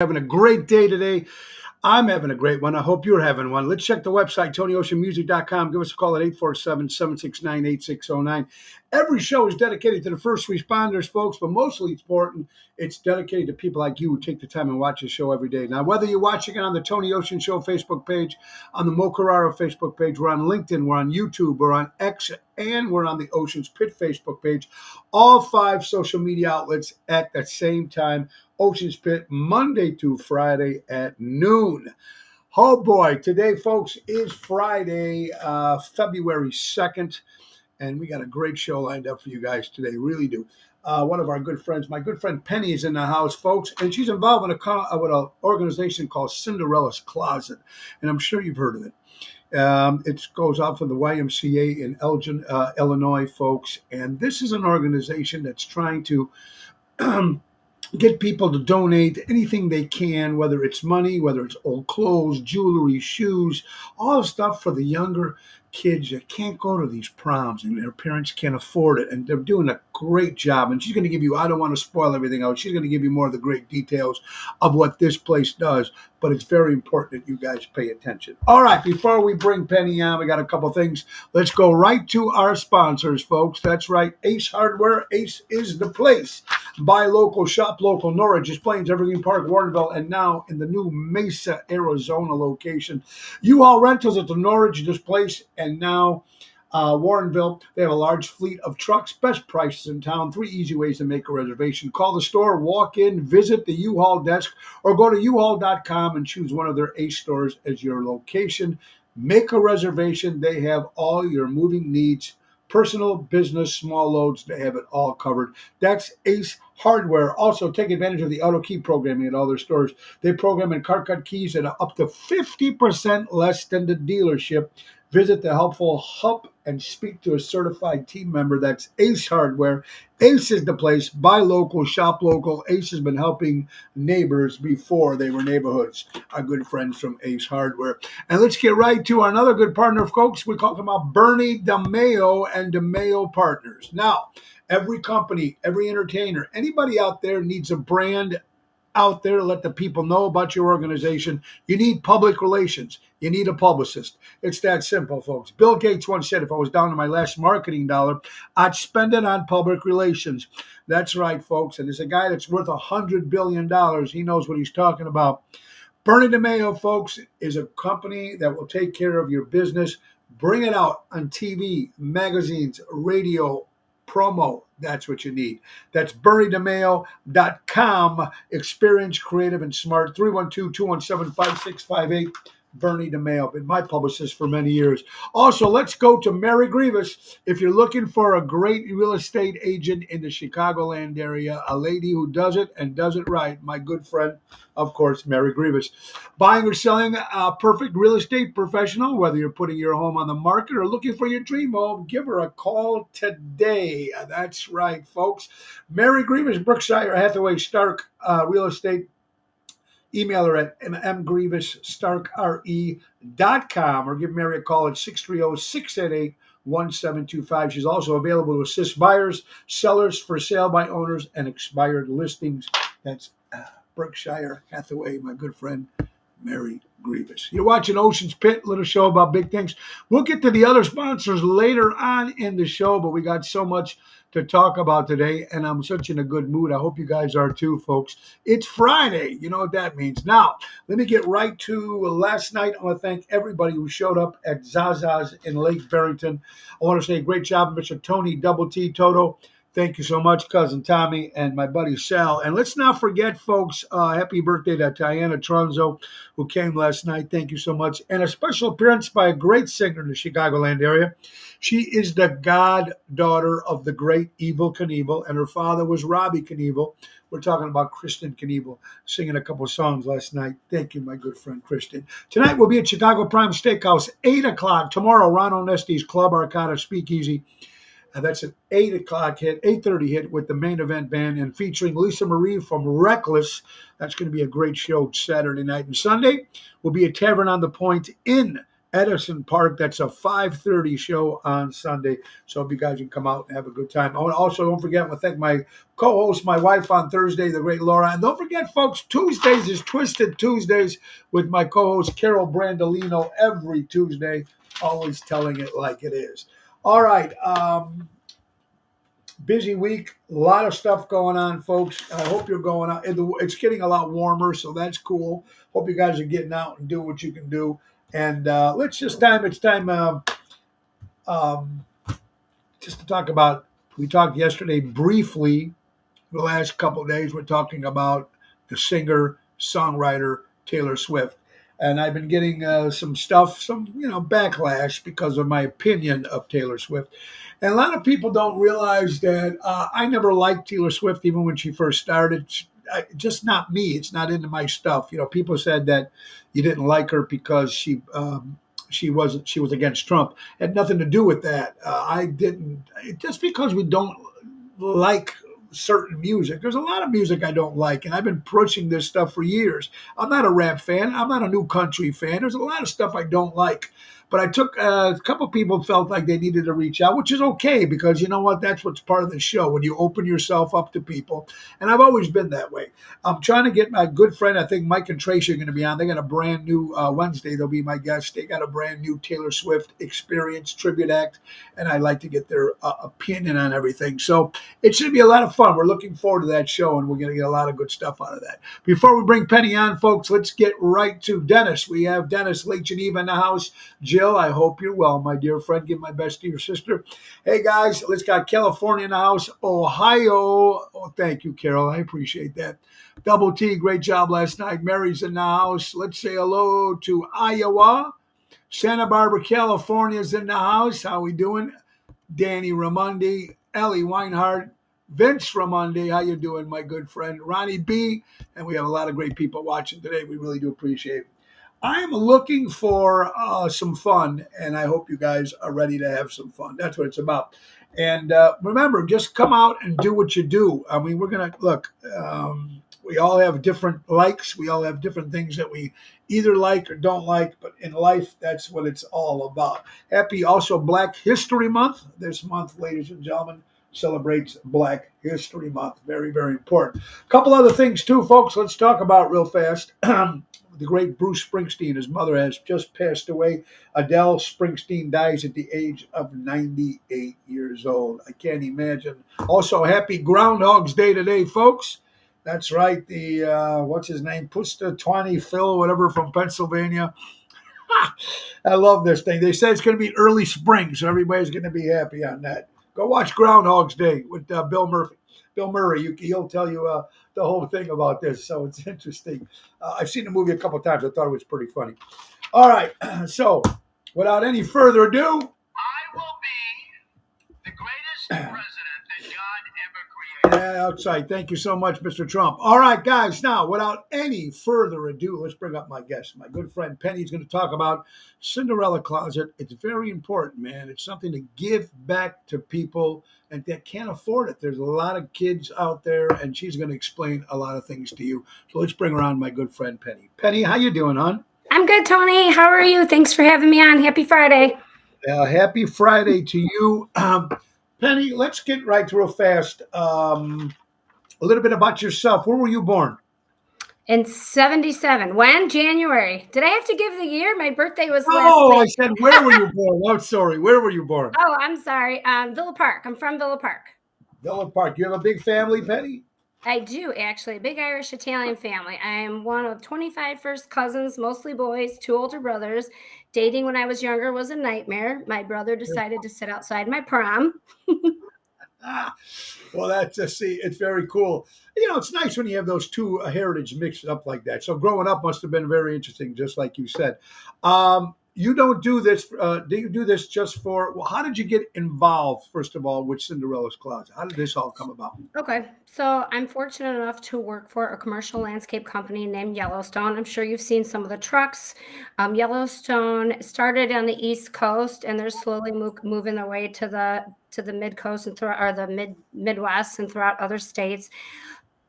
Having a great day today. I'm having a great one. I hope you're having one. Let's check the website, TonyOceanMusic.com. Give us a call at 847-769-8609. Every show is dedicated to the first responders, folks, but mostly important, it's dedicated to people like you who take the time and watch the show every day. Now, whether you're watching it on the Tony Ocean Show Facebook page, on the Mo Carraro Facebook page, we're on LinkedIn, we're on YouTube, we're on X, and we're on the Ocean's Pit Facebook page. All 5 social media outlets at the same time. Ocean's Pit, Monday through Friday at noon. Oh boy, today, folks, is Friday, February 2nd, and we got a great show lined up for you guys today, really do. One of our good friends, my good friend Penny, is in the house, folks, and she's involved with an organization called Cinderella's Closet, and I'm sure you've heard of it. It goes out from the YMCA in Elgin, Illinois, folks, and this is an organization that's trying to get people to donate anything they can, whether it's money, whether it's old clothes, jewelry, shoes, all the stuff for the younger kids that can't go to these proms and their parents can't afford it. And they're doing a great job. And she's going to give you, I don't want to spoil everything out. She's going to give you more of the great details of what this place does. But it's very important that you guys pay attention. All right, before we bring Penny on, we got a couple things. Let's go right to our sponsors, folks. That's right, Ace Hardware. Ace is the place. Buy local, shop local. Norridge, Des Plaines, Evergreen Park, Warrenville, and now in the new Mesa, Arizona location. U-Haul Rentals at the Norridge, Des Plaines, and now Warrenville. They have a large fleet of trucks, best prices in town, 3 easy ways to make a reservation. Call the store, walk in, visit the U-Haul desk, or go to uhaul.com and choose one of their Ace stores as your location. Make a reservation. They have all your moving needs, personal, business, small loads. They have it all covered. That's Ace Hardware. Also, take advantage of the auto key programming at all their stores. They program in car cut keys at up to 50% less than the dealership. Visit the helpful hub and speak to a certified team member. That's Ace Hardware. Ace is the place. Buy local, shop local. Ace has been helping neighbors before they were neighborhoods. Our good friends from Ace Hardware. And let's get right to another good partner, folks. We're talking about Bernie DeMayo and DeMayo Partners. Now, every company, every entertainer, anybody out there needs a brand out there to let the people know about your organization. You need public relations. You need a publicist. It's that simple, folks. Bill Gates once said, if I was down to my last marketing dollar, I'd spend it on public relations. That's right, folks. And there's a guy that's worth $100 billion. He knows what he's talking about. Bernie DeMayo, folks, is a company that will take care of your business. Bring it out on TV, magazines, radio, promo. That's what you need. That's BernieDeMayo.com. Experience, creative, and smart. 312-217-5658. Bernie DeMayo, been my publicist for many years. Also, let's go to Mary Grievous. If you're looking for a great real estate agent in the Chicagoland area, a lady who does it and does it right, my good friend, of course, Mary Grievous. Buying or selling a perfect real estate professional, whether you're putting your home on the market or looking for your dream home, give her a call today. That's right, folks. Mary Grievous, Brookshire Hathaway Stark Real Estate. Email her at mgrievousstarkre.com or give Mary a call at 630-688-1725. She's also available to assist buyers, sellers, for sale by owners, and expired listings. That's Berkshire Hathaway, my good friend, Mary Grievous. You're watching Ocean's Pit, little show about big things. We'll get to the other sponsors later on in the show, but we got so much to talk about today, and I'm such in a good mood. I hope you guys are too, folks. It's Friday. You know what that means. Now, let me get right to last night. I want to thank everybody who showed up at Zaza's in Lake Barrington. I want to say great job, Mr. Tony Double T Toto. Thank you so much, Cousin Tommy and my buddy Sal. And let's not forget, folks, happy birthday to Diana Tronzo, who came last night. Thank you so much. And a special appearance by a great singer in the Chicagoland area. She is the goddaughter of the great Evel Knievel, and her father was Robbie Knievel. We're talking about Kristen Knievel, singing a couple of songs last night. Thank you, my good friend Kristen. Tonight we'll be at Chicago Prime Steakhouse, 8 o'clock. Tomorrow, Ron Onesti's Club Arcada Speakeasy. That's an 8 o'clock hit, 8:30 hit with the main event band and featuring Lisa Marie from Reckless. That's going to be a great show Saturday night. And Sunday will be a Tavern on the Point in Edison Park. That's a 5:30 show on Sunday. So if you guys can come out and have a good time. Also, don't forget, I want to thank my co-host, my wife on Thursday, the great Laura. And don't forget, folks, Tuesdays is Twisted Tuesdays with my co-host, Carol Brandolino, every Tuesday, always telling it like it is. All right. Busy week, a lot of stuff going on, folks. I hope you're going out. It's getting a lot warmer, so that's cool. Hope you guys are getting out and doing what you can do. And it's time um, just to talk about. We talked yesterday briefly. The last couple of days, we're talking about the singer songwriter Taylor Swift. And I've been getting some backlash because of my opinion of Taylor Swift. And a lot of people don't realize that I never liked Taylor Swift even when she first started. Just not me. It's not into my stuff. People said that you didn't like her because she was against Trump. It had nothing to do with that. I didn't. Just because we don't like certain music. There's a lot of music I don't like, and I've been approaching this stuff for years. I'm not a rap fan. I'm not a new country fan. There's a lot of stuff I don't like. But I took a couple of people felt like they needed to reach out, which is okay because you know what? That's what's part of the show when you open yourself up to people. And I've always been that way. I'm trying to get my good friend, I think Mike and Tracy are going to be on. They got a brand new Wednesday. They'll be my guests. They got a brand new Taylor Swift Experience Tribute Act, and I'd like to get their opinion on everything. So it should be a lot of fun. We're looking forward to that show, and we're going to get a lot of good stuff out of that. Before we bring Penny on, folks, let's get right to Dennis. We have Dennis Lake Geneva in the house. Jill, I hope you're well, my dear friend. Give my best to your sister. Hey, guys, let's got California in the house. Ohio. Oh, thank you, Carol. I appreciate that. Double T, great job last night. Mary's in the house. Let's say hello to Iowa. Santa Barbara, California's in the house. How we doing? Danny Ramundi, Ellie Weinhardt, Vince Ramundi. How you doing, my good friend? Ronnie B. And we have a lot of great people watching today. We really do appreciate it. I'm looking for some fun, and I hope you guys are ready to have some fun. That's what it's about. And remember, just come out and do what you do. I mean, we're going to look. We all have different likes. We all have different things that we either like or don't like. But in life, that's what it's all about. Happy also Black History Month. This month, ladies and gentlemen, celebrates Black History Month. Very, very important. A couple other things, too, folks. Let's talk about real fast. The great Bruce Springsteen. His mother has just passed away. Adele Springsteen dies at the age of 98 years old. I can't imagine. Also, happy Groundhog's Day today, folks. That's right. The, what's his name? Pusta Twani Phil, whatever, from Pennsylvania. I love this thing. They say it's going to be early spring, so everybody's going to be happy on that. Go watch Groundhog's Day with Bill Murphy. Bill Murray, he'll tell you the whole thing about this, so it's interesting. I've seen the movie a couple times. I thought it was pretty funny. All right, so without any further ado, I will be the greatest president that God ever created. Outside. Thank you so much, Mr. Trump. All right, guys, now without any further ado, let's bring up my guest. My good friend Penny's going to talk about Cinderella Closet. It's very important, man. It's something to give back to people and that can't afford it. There's a lot of kids out there, and she's going to explain a lot of things to you. So let's bring her on, my good friend Penny. Penny, how you doing, hon? I'm good, Tony. How are you? Thanks for having me on. Happy Friday. Happy Friday to you. Penny, let's get right real fast. A little bit about yourself. Where were you born? In 77. When? January. Did I have to give the year? My birthday was last Oh, I week. said, where were you born? I'm sorry. Where were you born? Oh, I'm sorry. Villa Park. I'm from Villa Park. Villa Park. You have a big family, Penny? I do, actually. A big Irish Italian family. I am one of 25 first cousins, mostly boys, 2 older brothers. Dating when I was younger was a nightmare. My brother decided to sit outside my prom. Well, that's just, see, it's very cool. You know, it's nice when you have those two heritage mixed up like that. So growing up must have been very interesting, just like you said. You don't do this. Do you do this just for? Well, how did you get involved? First of all, with Cinderella's Closet, how did this all come about? Okay, so I'm fortunate enough to work for a commercial landscape company named Yellowstone. I'm sure you've seen some of the trucks. Yellowstone started on the East Coast, and they're slowly moving their way to the mid coast and throughout, or the Midwest and throughout other states.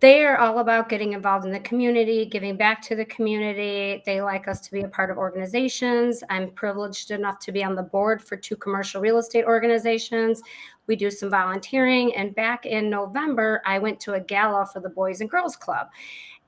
They are all about getting involved in the community, giving back to the community. They like us to be a part of organizations. I'm privileged enough to be on the board for 2 commercial real estate organizations. We do some volunteering, and back in November, I went to a gala for the Boys and Girls Club.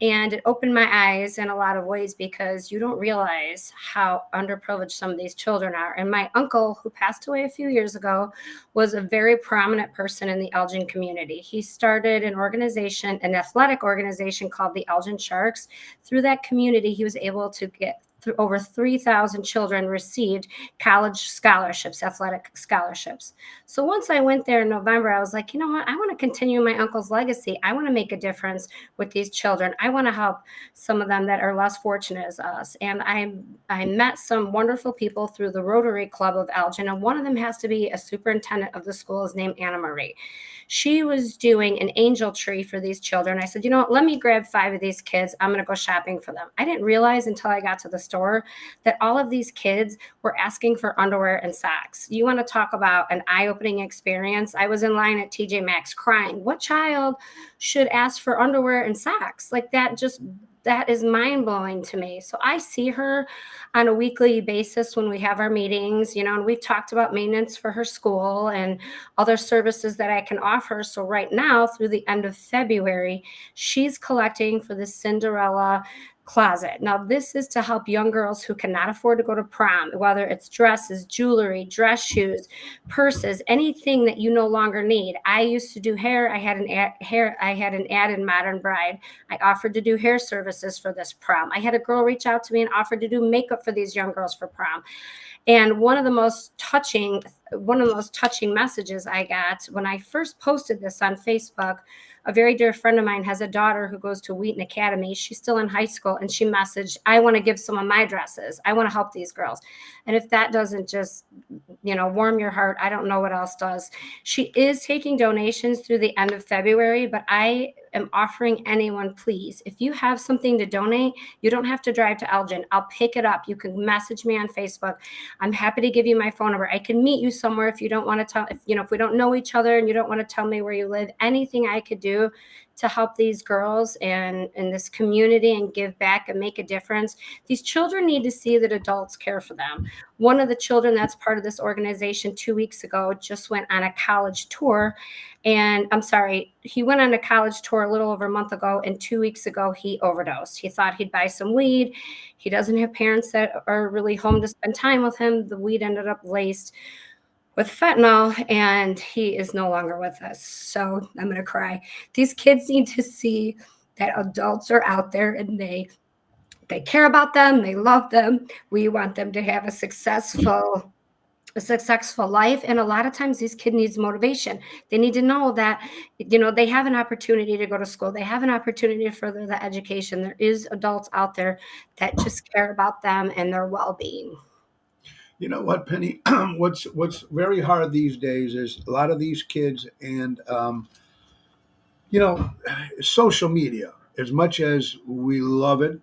And it opened my eyes in a lot of ways because you don't realize how underprivileged some of these children are. And my uncle, who passed away a few years ago, was a very prominent person in the Elgin community. He started an athletic organization called the Elgin Sharks. Through that community, he was able to get over 3,000 children received college scholarships, athletic scholarships. So once I went there in November, I was like, you know what? I want to continue my uncle's legacy. I want to make a difference with these children. I want to help some of them that are less fortunate as us. And I met some wonderful people through the Rotary Club of Elgin, and one of them has to be a superintendent of the school is named Anna Marie. She was doing an angel tree for these children. I said, you know what, let me grab 5 of these kids. I'm going to go shopping for them. I didn't realize until I got to the store that all of these kids were asking for underwear and socks. You want to talk about an eye-opening experience? I was in line at TJ Maxx crying. What child should ask for underwear and socks? Like that is mind blowing to me. So I see her on a weekly basis when we have our meetings, and we've talked about maintenance for her school and other services that I can offer. So right now, through the end of February, she's collecting for the Cinderella closet. Now, this is to help young girls who cannot afford to go to prom, whether it's dresses, jewelry, dress shoes, purses, anything that you no longer need. I used to do hair. I had an ad in Modern Bride. I offered to do hair services for this prom. I had a girl reach out to me and offered to do makeup for these young girls for prom. And one of the most touching messages I got when I first posted this on Facebook, a very dear friend of mine has a daughter who goes to Wheaton Academy. She's still in high school, and she messaged, I want to give some of my dresses. I want to help these girls. And if that doesn't just, warm your heart, I don't know what else does. She is taking donations through the end of February, but I am offering anyone, please, if you have something to donate, you don't have to drive to Elgin. I'll pick it up. You can message me on Facebook. I'm happy to give you my phone number. I can meet you somewhere if you don't want to tell, if we don't know each other and you don't want to tell me where you live. Anything I could do to help these girls and in this community and give back and make a difference. These children need to see that adults care for them. One of the children that's part of this organization 2 weeks ago just went on a college tour. And he went on a college tour a little over a month ago, and 2 weeks ago he overdosed. He thought he'd buy some weed. He doesn't have parents that are really home to spend time with him. The weed ended up laced with fentanyl, and he is no longer with us. So I'm going to cry. These kids need to see that adults are out there and they care about them. They love them. We want them to have a successful life. And a lot of times these kids needs motivation. They need to know that, they have an opportunity to go to school. They have an opportunity to further the education. There is adults out there that just care about them and their well-being. You know what, Penny? What's very hard these days is a lot of these kids and social media. As much as we love it,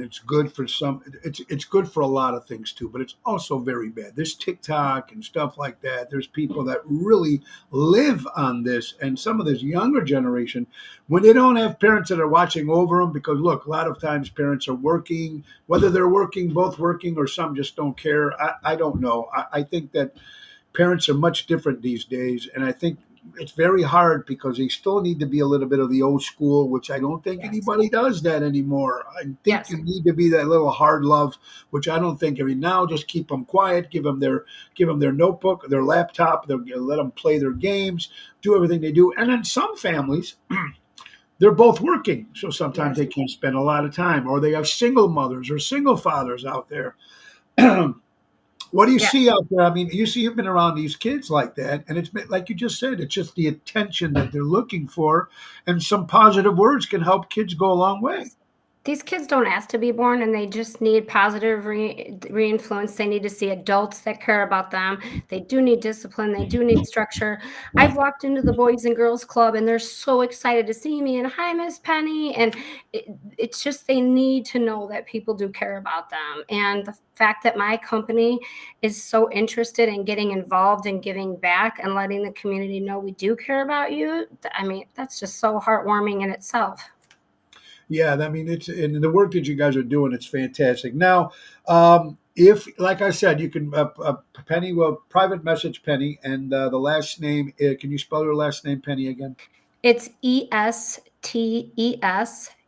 it's good for some. It's good for a lot of things too, but it's also very bad. There's TikTok and stuff like that. There's people that really live on this, and some of this younger generation, when they don't have parents that are watching over them, because look, a lot of times parents are working, whether they're working, both working, or some just don't care. I don't know. I think that parents are much different these days, and I think it's very hard because they still need to be a little bit of the old school, which I don't think anybody does that anymore. I think you need to be that little hard love, which I don't think. Now just keep them quiet, give them their notebook, their laptop, let them play their games, do everything they do. And then some families, they're both working, so sometimes they can't spend a lot of time, or they have single mothers or single fathers out there. What do you see out there? I mean, you've been around these kids like that, and it's like you just said, it's just the attention that they're looking for, and some positive words can help kids go a long way. these kids don't ask to be born, and they just need positive reinfluence. They need to see adults that care about them. They do need discipline. They do need structure. I've walked into the Boys and Girls Club, and they're so excited to see me. And hi, Miss Penny. And it's just they need to know that people do care about them. And the fact that my company is so interested in getting involved and giving back and letting the community know we do care about you, I mean, that's just so heartwarming in itself. Yeah, I mean, it's and the work that you guys are doing, it's fantastic. Now, if, like I said, you can Penny will private message Penny, and the last name. Can you spell your last name, Penny, again? It's ESTES.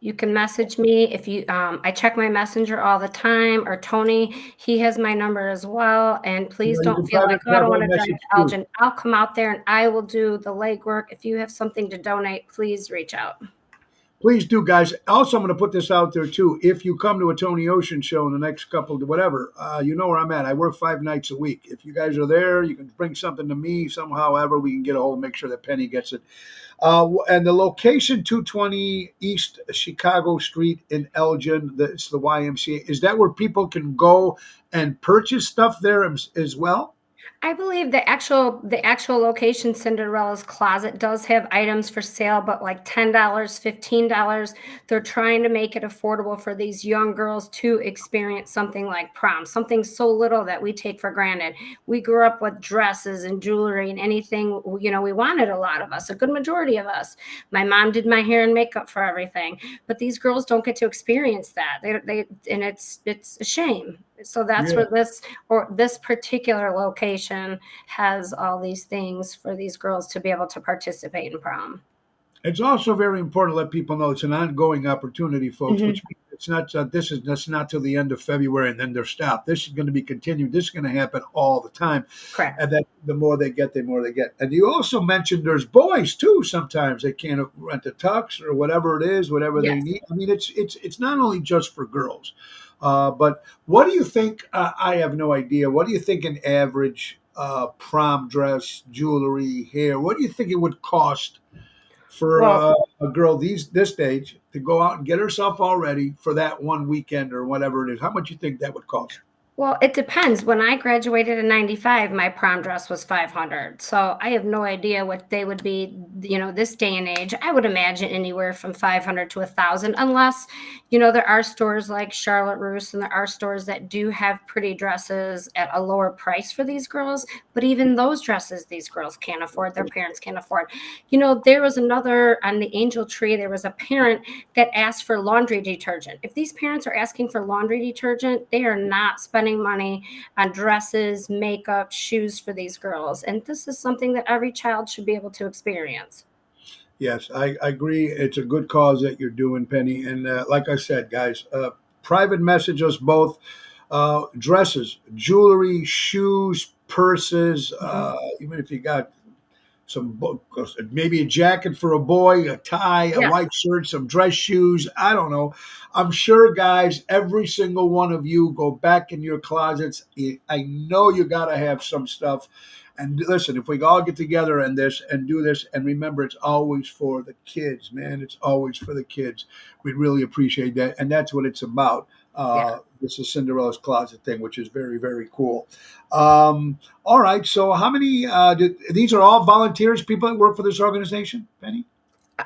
You can message me if you. I check my messenger all the time. Or Tony, he has my number as well. And please You don't can feel like, oh, I don't want to message donate to too. Elgin. I'll come out there and I will do the legwork. If you have something to donate, please reach out. Please do, guys. Also, I'm going to put this out there too. If you come to a Tony Ocean show in the next couple, whatever, you know where I'm at. I work 5 nights a week. If you guys are there, you can bring something to me somehow. However, we can get a hold, make sure that Penny gets it. And the location, 220 East Chicago Street in Elgin. It's the YMCA. Is that where people can go and purchase stuff there as well? I believe the actual location, Cinderella's Closet, does have items for sale, but like $10, $15. They're trying to make it affordable for these young girls to experience something like prom, something so little that we take for granted. We grew up with dresses and jewelry and anything, we wanted, a lot of us, a good majority of us. My mom did my hair and makeup for everything, but these girls don't get to experience that. And it's a shame. So that's Yeah. where this particular location has all these things for these girls to be able to participate in prom. It's also very important to let people know it's an ongoing opportunity, folks. Mhm. Which means it's not that's not till the end of February and then they're stopped. This is going to be continued. This is going to happen all the time, Correct. and then the more they get, the more they get. And you also mentioned there's boys too. Sometimes they can't rent a tux or whatever it is, whatever they Yes. need. I mean, it's not only just for girls. But what do you think? I have no idea. What do you think an average prom dress, jewelry, hair? What do you think it would cost for Well, a girl this age to go out and get herself all ready for that one weekend or whatever it is? How much do you think that would cost? Well, it depends. When I graduated in 95, my prom dress was 500. So I have no idea what they would be, this day and age. I would imagine anywhere from 500 to 1,000, unless, there are stores like Charlotte Russe, and there are stores that do have pretty dresses at a lower price for these girls. But even those dresses, these girls can't afford, their parents can't afford. There was another on the Angel Tree, there was a parent that asked for laundry detergent. If these parents are asking for laundry detergent, they are not spending money on dresses, makeup, shoes for these girls. And this is something that every child should be able to experience. Yes, I agree. It's a good cause that you're doing, Penny. And like I said, guys, private message us both. Dresses, jewelry, shoes, purses. Mhm. Even if you got maybe a jacket for a boy, a tie, a Yes. white shirt, some dress shoes. I don't know. I'm sure, guys, every single one of you go back in your closets. I know you got to have some stuff. And listen, if we all get together and do this, and remember, it's always for the kids, man. It's always for the kids. We'd really appreciate that, and that's what it's about. Yeah. This is Cinderella's Closet thing, which is very, very cool. All right. So, how many? These are all volunteers, people that work for this organization, Penny?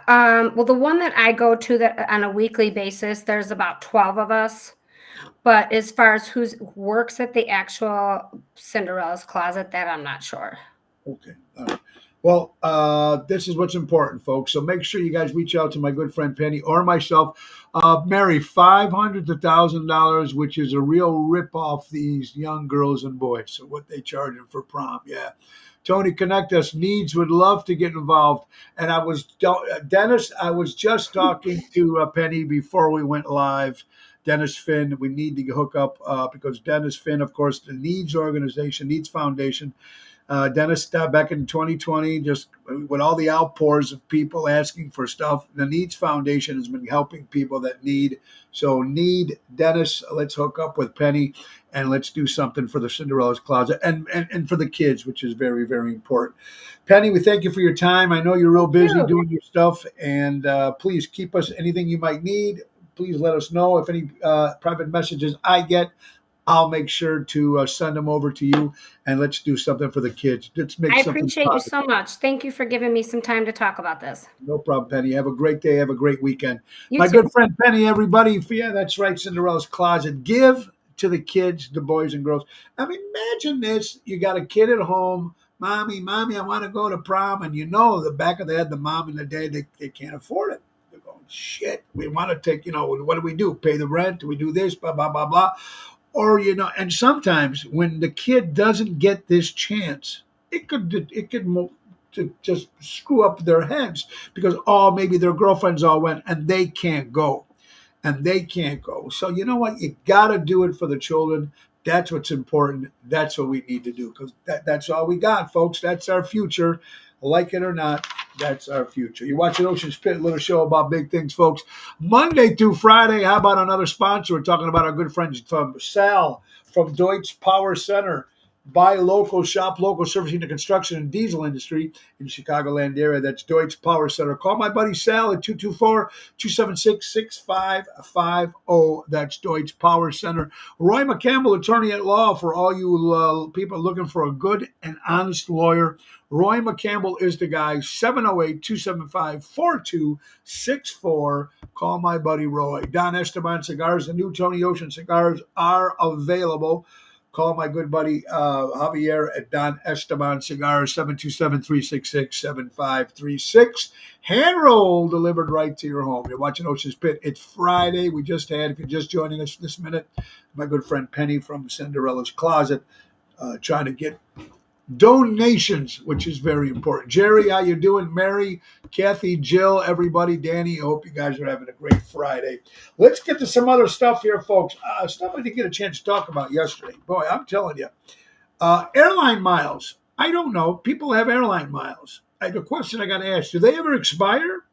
Well, the one that I go to that on a weekly basis, there's about 12 of us. But as far as who works at the actual Cinderella's Closet, that I'm not sure. Okay. All right. Well, this is what's important, folks. So make sure you guys reach out to my good friend Penny or myself. Mary, $500 to $1,000, which is a real rip off these young girls and boys. So what they charging for prom? Yeah. Tony, connect us. Needs would love to get involved. And Dennis, I was just talking to Penny before we went live. Dennis Finn, we need to hook up because Dennis Finn, of course, the Needs organization, Needs Foundation. Dennis, back in 2020, just with all the outpours of people asking for stuff, the Needs Foundation has been helping people that need. So Dennis, let's hook up with Penny and let's do something for the Cinderella's Closet and for the kids, which is very, very important. Penny, we thank you for your time. I know you're real busy you. doing your stuff, and please keep us anything you might need. please let us know. If any private messages I get, I'll make sure to send them over to you, and let's do something for the kids. Let's make I something appreciate you positive. so much. Thank you for giving me some time to talk about this. No problem, Penny. Have a great day. Have a great weekend. You My too. good friend Penny, everybody. Yeah, that's right. Cinderella's Closet. Give to the kids, the boys and girls. I mean, imagine this. You got a kid at home. Mommy, I want to go to prom. And you know, the back of the head, the mom and the dad, they can't afford it. They're going, shit, we want to take, what do we do? Pay the rent? Do we do this? Blah, blah, blah, blah. Or, and sometimes when the kid doesn't get this chance, it could to just screw up their heads because, maybe their girlfriends all went and they can't go. So you know what? You got to do it for the children. That's what's important. That's what we need to do because that's all we got, folks. That's our future. Like it or not, that's our future. You're watching Ocean's Pit, a little show about big things, folks. Monday through Friday, how about another sponsor? We're talking about our good friends from Sal from Deutsch Power Center. Buy local, shop local, servicing the construction and diesel industry in the Chicagoland area. That's Deutsch Power Center. Call my buddy Sal at 224-276-6550. That's Deutsch Power Center. Roy McCampbell, attorney at law for all you people looking for a good and honest lawyer. Roy McCampbell is the guy, 708-275-4264. Call my buddy Roy. Don Esteban Cigars, the new Tony Ocean cigars are available. Call my good buddy Javier at Don Esteban Cigars, 727-366-7536. Hand roll delivered right to your home. You're watching Ocean's Pit. It's Friday. We just had, if you're just joining us this minute, my good friend Penny from Cinderella's Closet trying to get donations, which is very important. Jerry, how you doing? Mary, Kathy, Jill, everybody, Danny, I hope you guys are having a great Friday. Let's get to some other stuff here, folks. Stuff I didn't get a chance to talk about yesterday. Boy, I'm telling you. Airline miles. I don't know. People have airline miles. The question I got to ask, do they ever expire?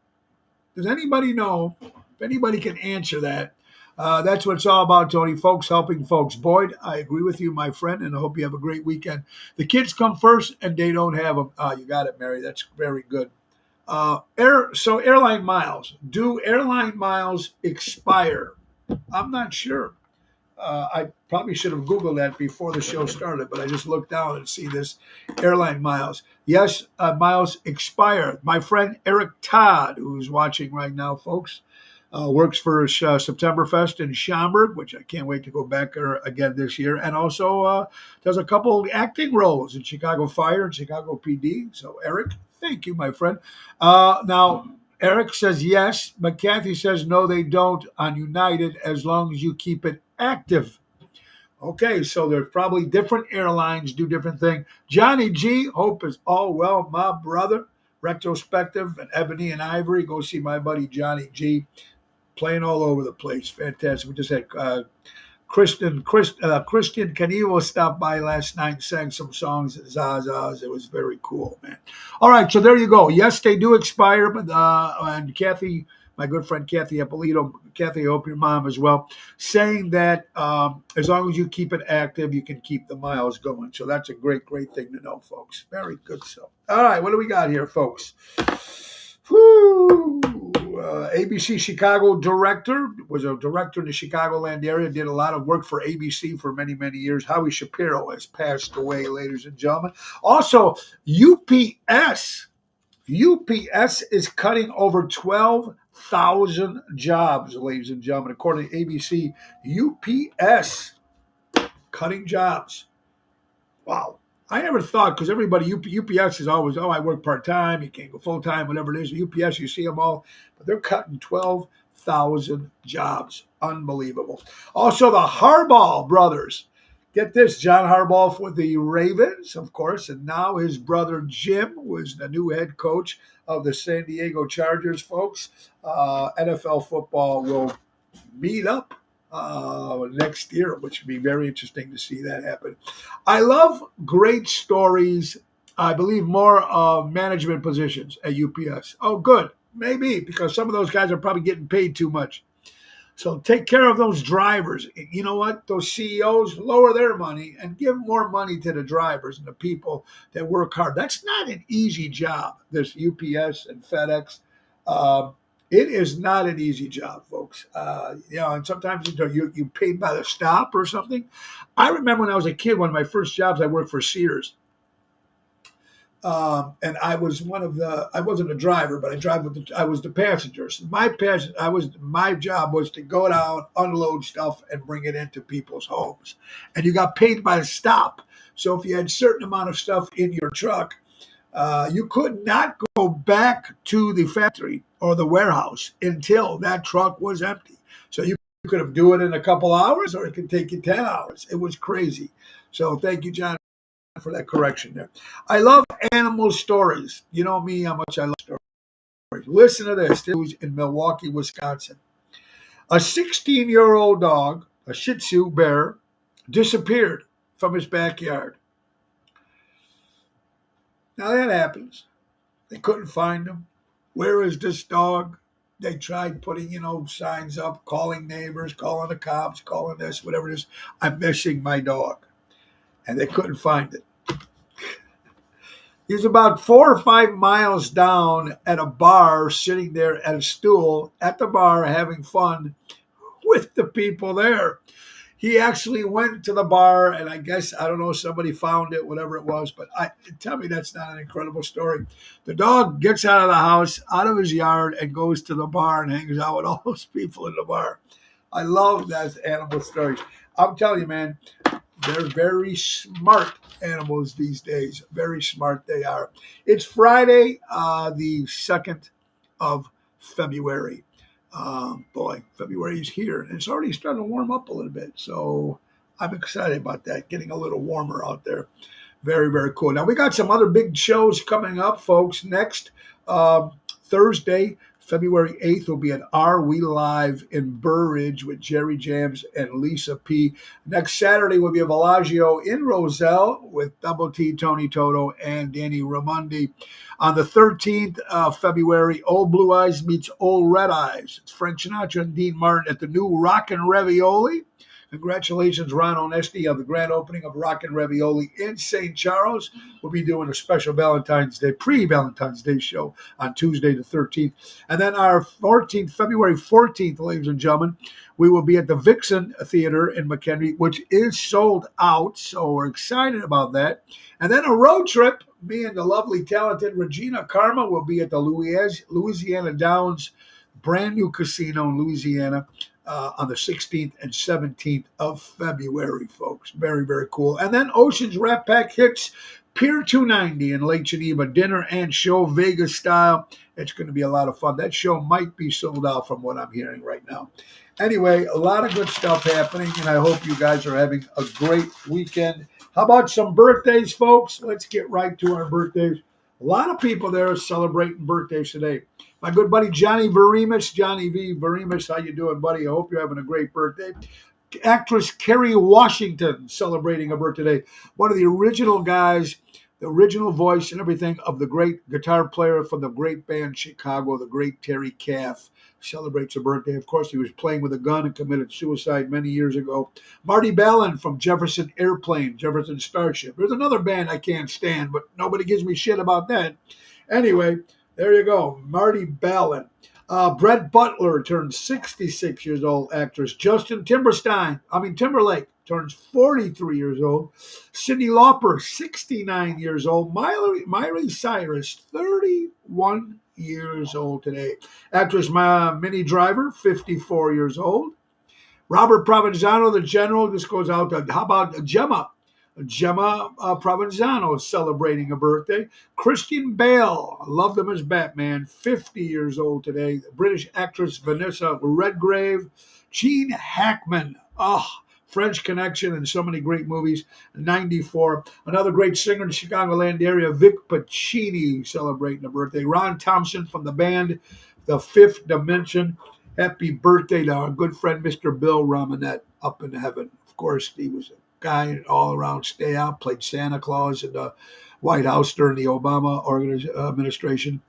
Does anybody know? If anybody can answer that, that's what it's all about, Tony. Folks helping folks. Boyd, I agree with you, my friend, and I hope you have a great weekend. The kids come first, and they don't have them. You got it, Mary. That's very good. Airline miles. Do airline miles expire? I'm not sure. I probably should have Googled that before the show started, but I just looked down and see this airline miles. Yes, miles expire. My friend Eric Todd, who's watching right now, folks, works for Septemberfest in Schaumburg, which I can't wait to go back there again this year, and also does a couple acting roles in Chicago Fire and Chicago PD. So, Eric, thank you, my friend. Now, Eric says yes, but Kathy says no, they don't on United as long as you keep it active. Okay, so there's probably different airlines do different things. Johnny G, hope is all well, my brother. Retrospective and Ebony and Ivory. Go see my buddy Johnny G. Playing all over the place. Fantastic. We just had Christian Canivo stop by last night and sang some songs at Zaza's. It was very cool, man. All right, so there you go. Yes, they do expire, but and Kathy, my good friend Kathy Ippolito, Kathy, I hope your mom as well, saying that as long as you keep it active, you can keep the miles going. So that's a great, great thing to know, folks. Very good stuff. All right, what do we got here, folks? ABC Chicago director, was a director in the Chicagoland area, did a lot of work for ABC for many, many years. Howie Shapiro has passed away, ladies and gentlemen. Also, UPS is cutting over 12,000 jobs, ladies and gentlemen. According to ABC, UPS cutting jobs. Wow. I never thought, because everybody, UPS is always, I work part-time, you can't go full-time, whatever it is. UPS, you see them all, but they're cutting 12,000 jobs. Unbelievable. Also, the Harbaugh brothers. Get this, John Harbaugh with the Ravens, of course, and now his brother Jim was the new head coach of the San Diego Chargers, folks. NFL football will meet up next year, which would be very interesting to see that happen. I love great stories. I believe more management positions at UPS. Oh, good. Maybe, because some of those guys are probably getting paid too much. So take care of those drivers. You know what? Those CEOs, lower their money and give more money to the drivers and the people that work hard. That's not an easy job, this UPS and FedEx. It is not an easy job, folks. And sometimes you paid by the stop or something. I remember when I was a kid, one of my first jobs, I worked for Sears. And I was I wasn't a driver, but I was the passengers. My job was to go down, unload stuff, and bring it into people's homes. And you got paid by the stop. So if you had a certain amount of stuff in your truck, you could not go back to the factory or the warehouse until that truck was empty. So you could have do it in a couple hours, or it could take you 10 hours. It was crazy. So thank you, John, for that correction there. I love animal stories. You know me, how much I love stories. Listen to this. It was in Milwaukee, Wisconsin. A 16-year-old dog, a Shih Tzu bear, disappeared from his backyard. Now that happens. They couldn't find him. Where is this dog? They tried putting, signs up, calling neighbors, calling the cops, calling this, whatever it is. I'm missing my dog. And they couldn't find it. He was about 4 or 5 miles down at a bar, sitting there at a stool at the bar, having fun with the people there. He actually went to the bar, and I guess, I don't know, somebody found it, whatever it was, but tell me that's not an incredible story. The dog gets out of the house, out of his yard, and goes to the bar and hangs out with all those people in the bar. I love those animal stories. I'm telling you, man, they're very smart animals these days. Very smart they are. It's Friday, the 2nd of February. February is here, and it's already starting to warm up a little bit. So I'm excited about that, getting a little warmer out there. Very, very cool. Now, we got some other big shows coming up, folks. Next Thursday, February 8th, will be an Are We Live in Burridge with Jerry Jams and Lisa P. Next Saturday will be a Bellagio in Roselle with Double T, Tony Toto, and Danny Ramundi. On the 13th of February, Old Blue Eyes meets Old Red Eyes. It's Frank Sinatra and Dean Martin at the new Rockin' Ravioli. Congratulations, Ron Onesti, on the grand opening of Rockin' Ravioli in St. Charles. We'll be doing a special pre-Valentine's Day show on Tuesday the 13th. And then our February 14th, ladies and gentlemen, we will be at the Vixen Theater in McHenry, which is sold out, so we're excited about that. And then a road trip. Me and the lovely, talented Regina Karma will be at the Louisiana Downs brand new casino in Louisiana on the 16th and 17th of February, folks. Very, very cool. And then Ocean's Rat Pack hits Pier 290 in Lake Geneva, dinner and show, Vegas style. It's going to be a lot of fun. That show might be sold out from what I'm hearing right now. Anyway, a lot of good stuff happening, and I hope you guys are having a great weekend. How about some birthdays, folks? Let's get right to our birthdays. A lot of people there are celebrating birthdays today. My good buddy Johnny Varimus, Johnny V. Varimus, how you doing, buddy? I hope you're having a great birthday. Actress Kerry Washington celebrating a birthday. One of the original guys, the original voice and everything of the great guitar player from the great band Chicago, the great Terry Kath, celebrates a birthday. Of course, he was playing with a gun and committed suicide many years ago. Marty Balin from Jefferson Airplane, Jefferson Starship. There's another band I can't stand, but nobody gives me shit about that. Anyway, there you go, Marty Balin. Brett Butler turns 66 years old, actress. Justin Timberlake turns 43 years old. Cyndi Lauper, 69 years old. Miley Cyrus, 31 years old today. Actress Minnie Driver, 54 years old. Robert Provenzano, the general. This goes out to, how about Gemma Provenzano celebrating a birthday. Christian Bale, I love them as Batman, 50 years old today. The British actress Vanessa Redgrave. Gene Hackman, French Connection and so many great movies, 94. Another great singer in the Chicagoland area, Vic Pacini, celebrating a birthday. Ron Thompson from the band The Fifth Dimension. Happy birthday to our good friend, Mr. Bill Romanet, up in heaven. Of course, he was a guy all around stay out, played Santa Claus in the White House during the Obama administration.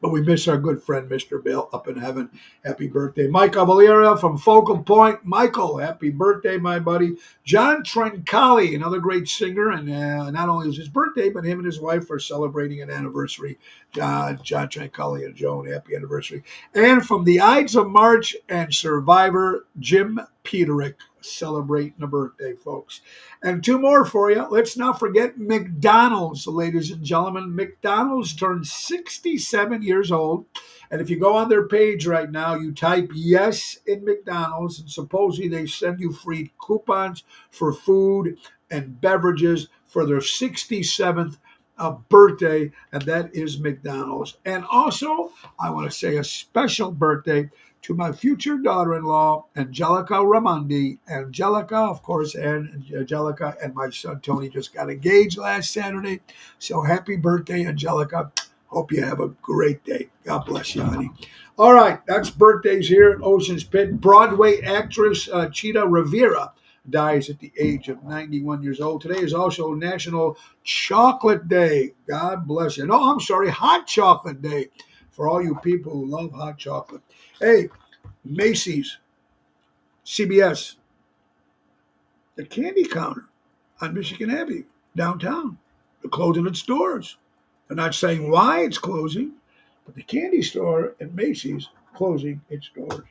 But we miss our good friend, Mr. Bill, up in heaven. Happy birthday. Michael Valera from Focal Point. Michael, happy birthday, my buddy. John Trencali, another great singer. And not only is his birthday, but him and his wife are celebrating an anniversary. John Trencali and Joan, happy anniversary. And from the Ides of March and Survivor, Jim Peterick, celebrating a birthday, folks. And two more for you. Let's not forget McDonald's, ladies and gentlemen. McDonald's turned 67 years old. And if you go on their page right now, you type yes in McDonald's, and supposedly they send you free coupons for food and beverages for their 67th birthday, and that is McDonald's. And also, I want to say a special birthday to my future daughter-in-law, Angelica Ramondi. Angelica, of course, and Angelica and my son Tony just got engaged last Saturday. So happy birthday, Angelica. Hope you have a great day. God bless you, honey. All right, that's birthdays here at Ocean's Pit. Broadway actress Chita Rivera dies at the age of 91 years old. Today is also National Chocolate Day. God bless you. No, I'm sorry, Hot Chocolate Day for all you people who love hot chocolate. Hey, Macy's, CBS, the candy counter on Michigan Avenue, downtown. They're closing its doors. They're not saying why it's closing, but the candy store at Macy's closing its doors.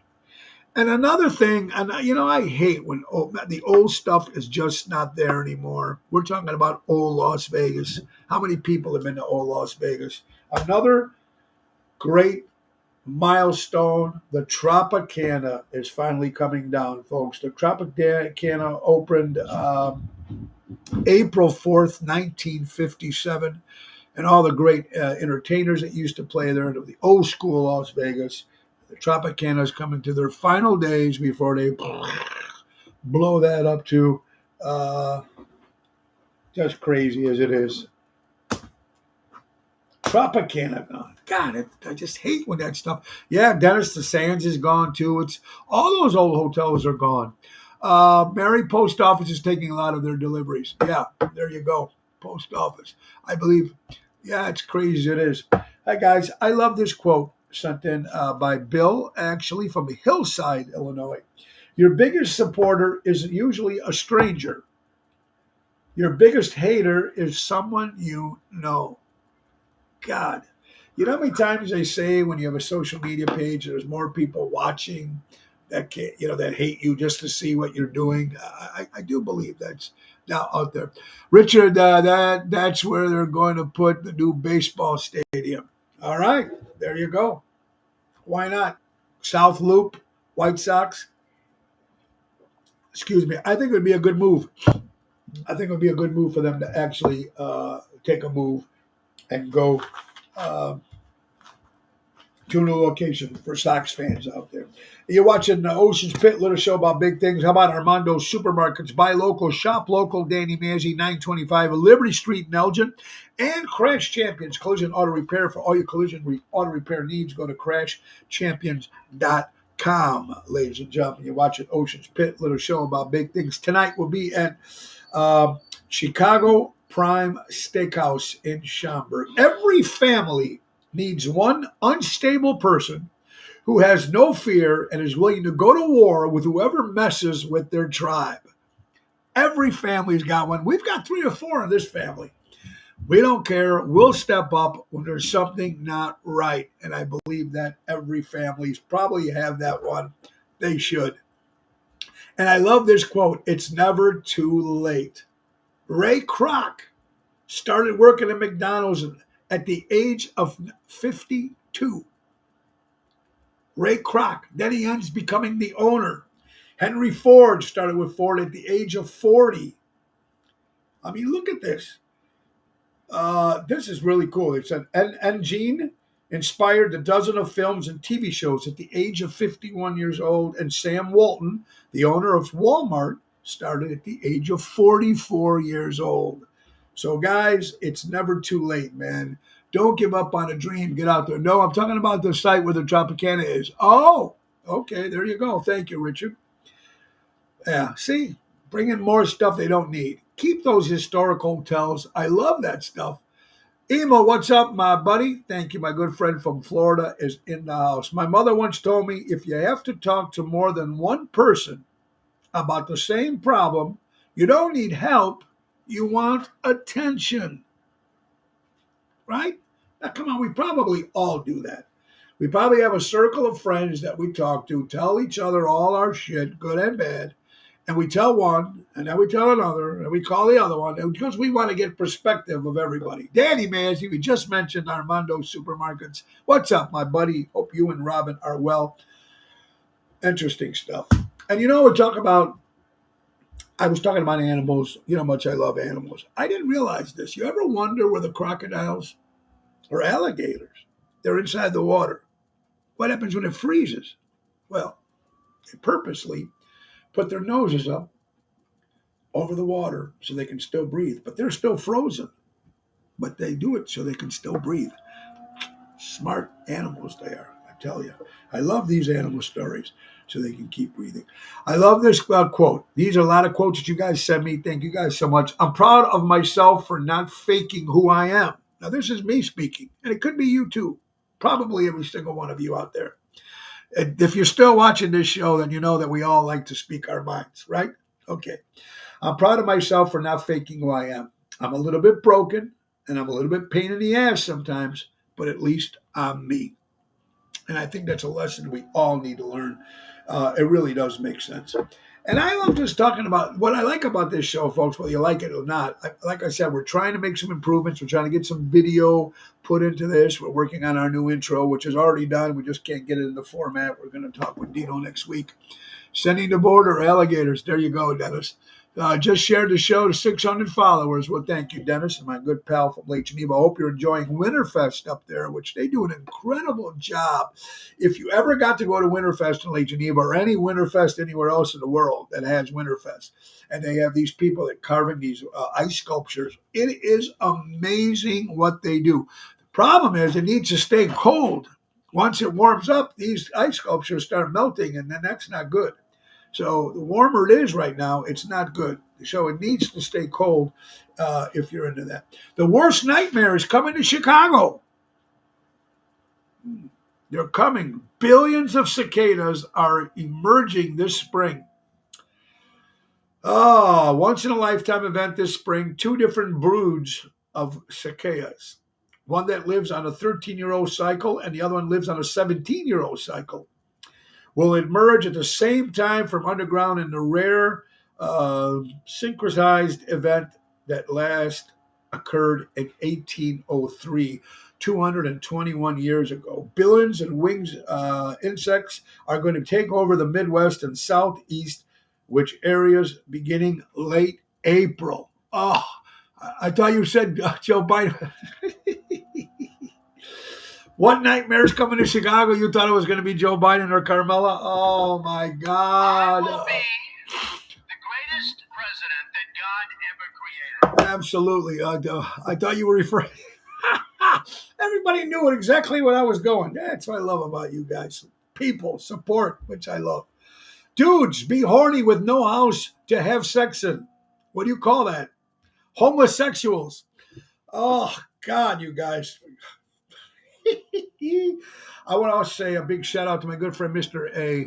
And another thing, and I hate when the old stuff is just not there anymore. We're talking about old Las Vegas. How many people have been to old Las Vegas? Another great milestone, the Tropicana is finally coming down, folks. The Tropicana opened April 4th, 1957, and all the great entertainers that used to play there, the old school Las Vegas. The Tropicana is coming to their final days before they blow that up to just crazy as it is. Tropicana gone. God, I just hate when that stuff. Yeah, Dennis the Sands is gone too. It's all those old hotels are gone. Mary Post Office is taking a lot of their deliveries. Yeah, there you go. Post Office. I believe. Yeah, it's crazy as it is. Hi guys, I love this quote sent in by Bill, actually from Hillside, Illinois. Your biggest supporter is usually a stranger. Your biggest hater is someone you know. God, you know how many times they say when you have a social media page, there's more people watching that that hate you just to see what you're doing. I do believe that's now out there. Richard, that's where they're going to put the new baseball stadium. All right, there you go. Why not? South Loop, White Sox. Excuse me. I think it would be a good move. I think it would be a good move for them to actually take a move and go to a new location for Sox fans out there. You're watching the Ocean's Pit, little show about big things. How about Armando's Supermarkets? Buy local, shop local. Danny Mazzi, 925 Liberty Street in Elgin. And Crash Champions, collision auto repair. For all your collision auto repair needs, go to crashchampions.com, ladies and gentlemen. You're watching Ocean's Pit, little show about big things. Tonight we'll be at Chicago Prime Steakhouse in Schaumburg. Every family needs one unstable person who has no fear and is willing to go to war with whoever messes with their tribe. Every family's got one. We've got 3 or 4 in this family. We don't care. We'll step up when there's something not right. And I believe that every family's probably have that one. They should. And I love this quote. It's never too late. Ray Kroc started working at McDonald's at the age of 52. Ray Kroc. Then he ends becoming the owner. Henry Ford started with Ford at the age of 40. I mean, look at this. This is really cool. It's an Engine inspired a dozen of films and TV shows at the age of 51 years old. And Sam Walton, the owner of Walmart, started at the age of 44 years old. So, guys, it's never too late, man. Don't give up on a dream. Get out there. No, I'm talking about the site where the Tropicana is. Oh, okay. There you go. Thank you, Richard. Yeah, see? Bring in more stuff they don't need. Keep those historic hotels. I love that stuff. Emo, what's up, my buddy? Thank you. My good friend from Florida is in the house. My mother once told me if you have to talk to more than one person about the same problem, you don't need help, you want attention. Right? Now, come on, we probably all do that. We probably have a circle of friends that we talk to, tell each other all our shit, good and bad. And we tell one, and then we tell another, and we call the other one, and because we want to get perspective of everybody. Danny Manzi, we just mentioned Armando Supermarkets. What's up, my buddy? Hope you and Robin are well. Interesting stuff. And we're talking about, I was talking about animals, you know how much I love animals. I didn't realize this. You ever wonder where the crocodiles or alligators, they're inside the water. What happens when it freezes? Well, they purposely put their noses up over the water so they can still breathe, but they're still frozen. But they do it so they can still breathe. Smart animals they are, I tell you. I love these animal stories so they can keep breathing. I love this quote. These are a lot of quotes that you guys sent me. Thank you guys so much. I'm proud of myself for not faking who I am. Now, this is me speaking, and it could be you too. Probably every single one of you out there. And if you're still watching this show, then you know that we all like to speak our minds, right? Okay. I'm proud of myself for not faking who I am. I'm a little bit broken, and I'm a little bit pain in the ass sometimes, but at least I'm me. And I think that's a lesson we all need to learn. It really does make sense. And I love just talking about what I like about this show, folks, whether you like it or not. Like I said, we're trying to make some improvements. We're trying to get some video put into this. We're working on our new intro, which is already done. We just can't get it in the format. We're going to talk with Dino next week. Sending the border alligators. There you go, Dennis. Just shared the show to 600 followers. Well, thank you, Dennis, and my good pal from Lake Geneva. I hope you're enjoying Winterfest up there, which they do an incredible job. If you ever got to go to Winterfest in Lake Geneva or any Winterfest anywhere else in the world that has Winterfest, and they have these people that carving these ice sculptures, it is amazing what they do. The problem is it needs to stay cold. Once it warms up, these ice sculptures start melting, and then that's not good. So the warmer it is right now, it's not good. So it needs to stay cold if you're into that. The worst nightmare is coming to Chicago. They're coming. Billions of cicadas are emerging this spring. Oh, once in a lifetime event this spring, 2 different broods of cicadas. One that lives on a 13-year-old cycle and the other one lives on a 17-year-old cycle. Will emerge at the same time from underground in the rare synchronized event that last occurred in 1803, 221 years ago. Billions and winged insects are going to take over the Midwest and Southeast, which areas beginning late April. Oh, I thought you said Joe Biden. What nightmare's coming to Chicago? You thought it was going to be Joe Biden or Carmella? Oh, my God. I will be the greatest president that God ever created. Absolutely. I thought you were referring. Everybody knew exactly what I was going. That's what I love about you guys. People, support, which I love. Dudes, be horny with no house to have sex in. What do you call that? Homosexuals. Oh, God, you guys. I want to also say a big shout out to my good friend, Mr.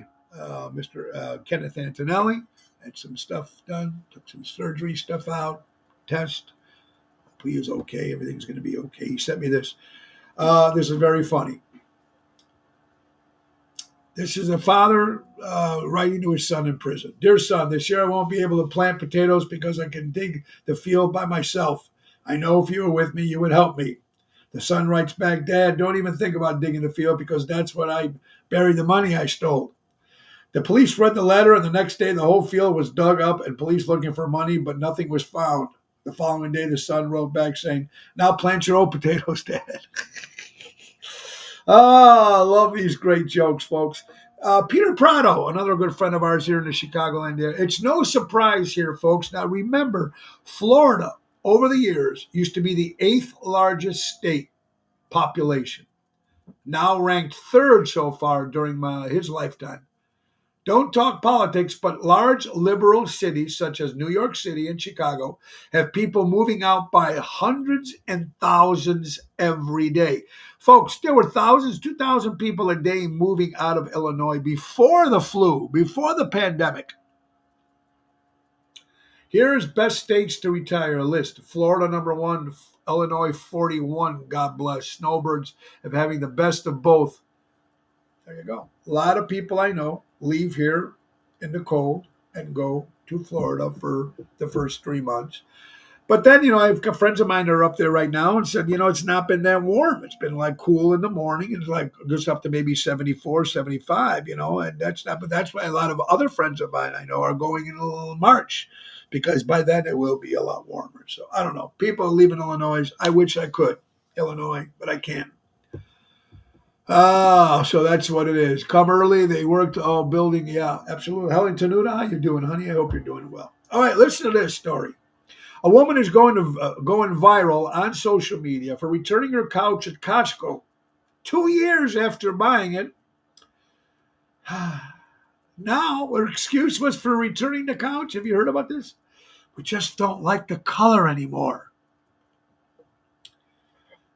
Kenneth Antonelli. Had some stuff done, took some surgery stuff out, test. Hope he is okay. Everything's going to be okay. He sent me this. This is very funny. This is a father writing to his son in prison. Dear son, this year I won't be able to plant potatoes because I can dig the field by myself. I know if you were with me, you would help me. The son writes back, Dad, don't even think about digging the field because that's when I buried the money I stole. The police read the letter, and the next day the whole field was dug up and police looking for money, but nothing was found. The following day, the son wrote back saying, now plant your own potatoes, Dad. Oh, I love these great jokes, folks. Peter Prado, another good friend of ours here in the Chicagoland area. It's no surprise here, folks. Now, remember, Florida, over the years, used to be the 8th largest state population. Now ranked 3rd so far during his lifetime. Don't talk politics, but large liberal cities such as New York City and Chicago have people moving out by hundreds and thousands every day. Folks, there were thousands, 2,000 people a day moving out of Illinois before the flu, before the pandemic. Here's best states to retire list. Florida, number 1, Illinois, 41. God bless. Snowbirds of having the best of both. There you go. A lot of people I know leave here in the cold and go to Florida for the first 3 months. But then, I have friends of mine that are up there right now and said, it's not been that warm. It's been like cool in the morning. It's like just up to maybe 74, 75, and but that's why a lot of other friends of mine I know are going in March, because by then it will be a lot warmer. So I don't know. People are leaving Illinois. I wish I could, Illinois, but I can't. So that's what it is. Come early. They worked all building. Yeah, absolutely. Helen Tenuta, how you doing, honey? I hope you're doing well. All right, listen to this story. A woman is going viral on social media for returning her couch at Costco 2 years after buying it. Now, her excuse was for returning the couch. Have you heard about this? We just don't like the color anymore.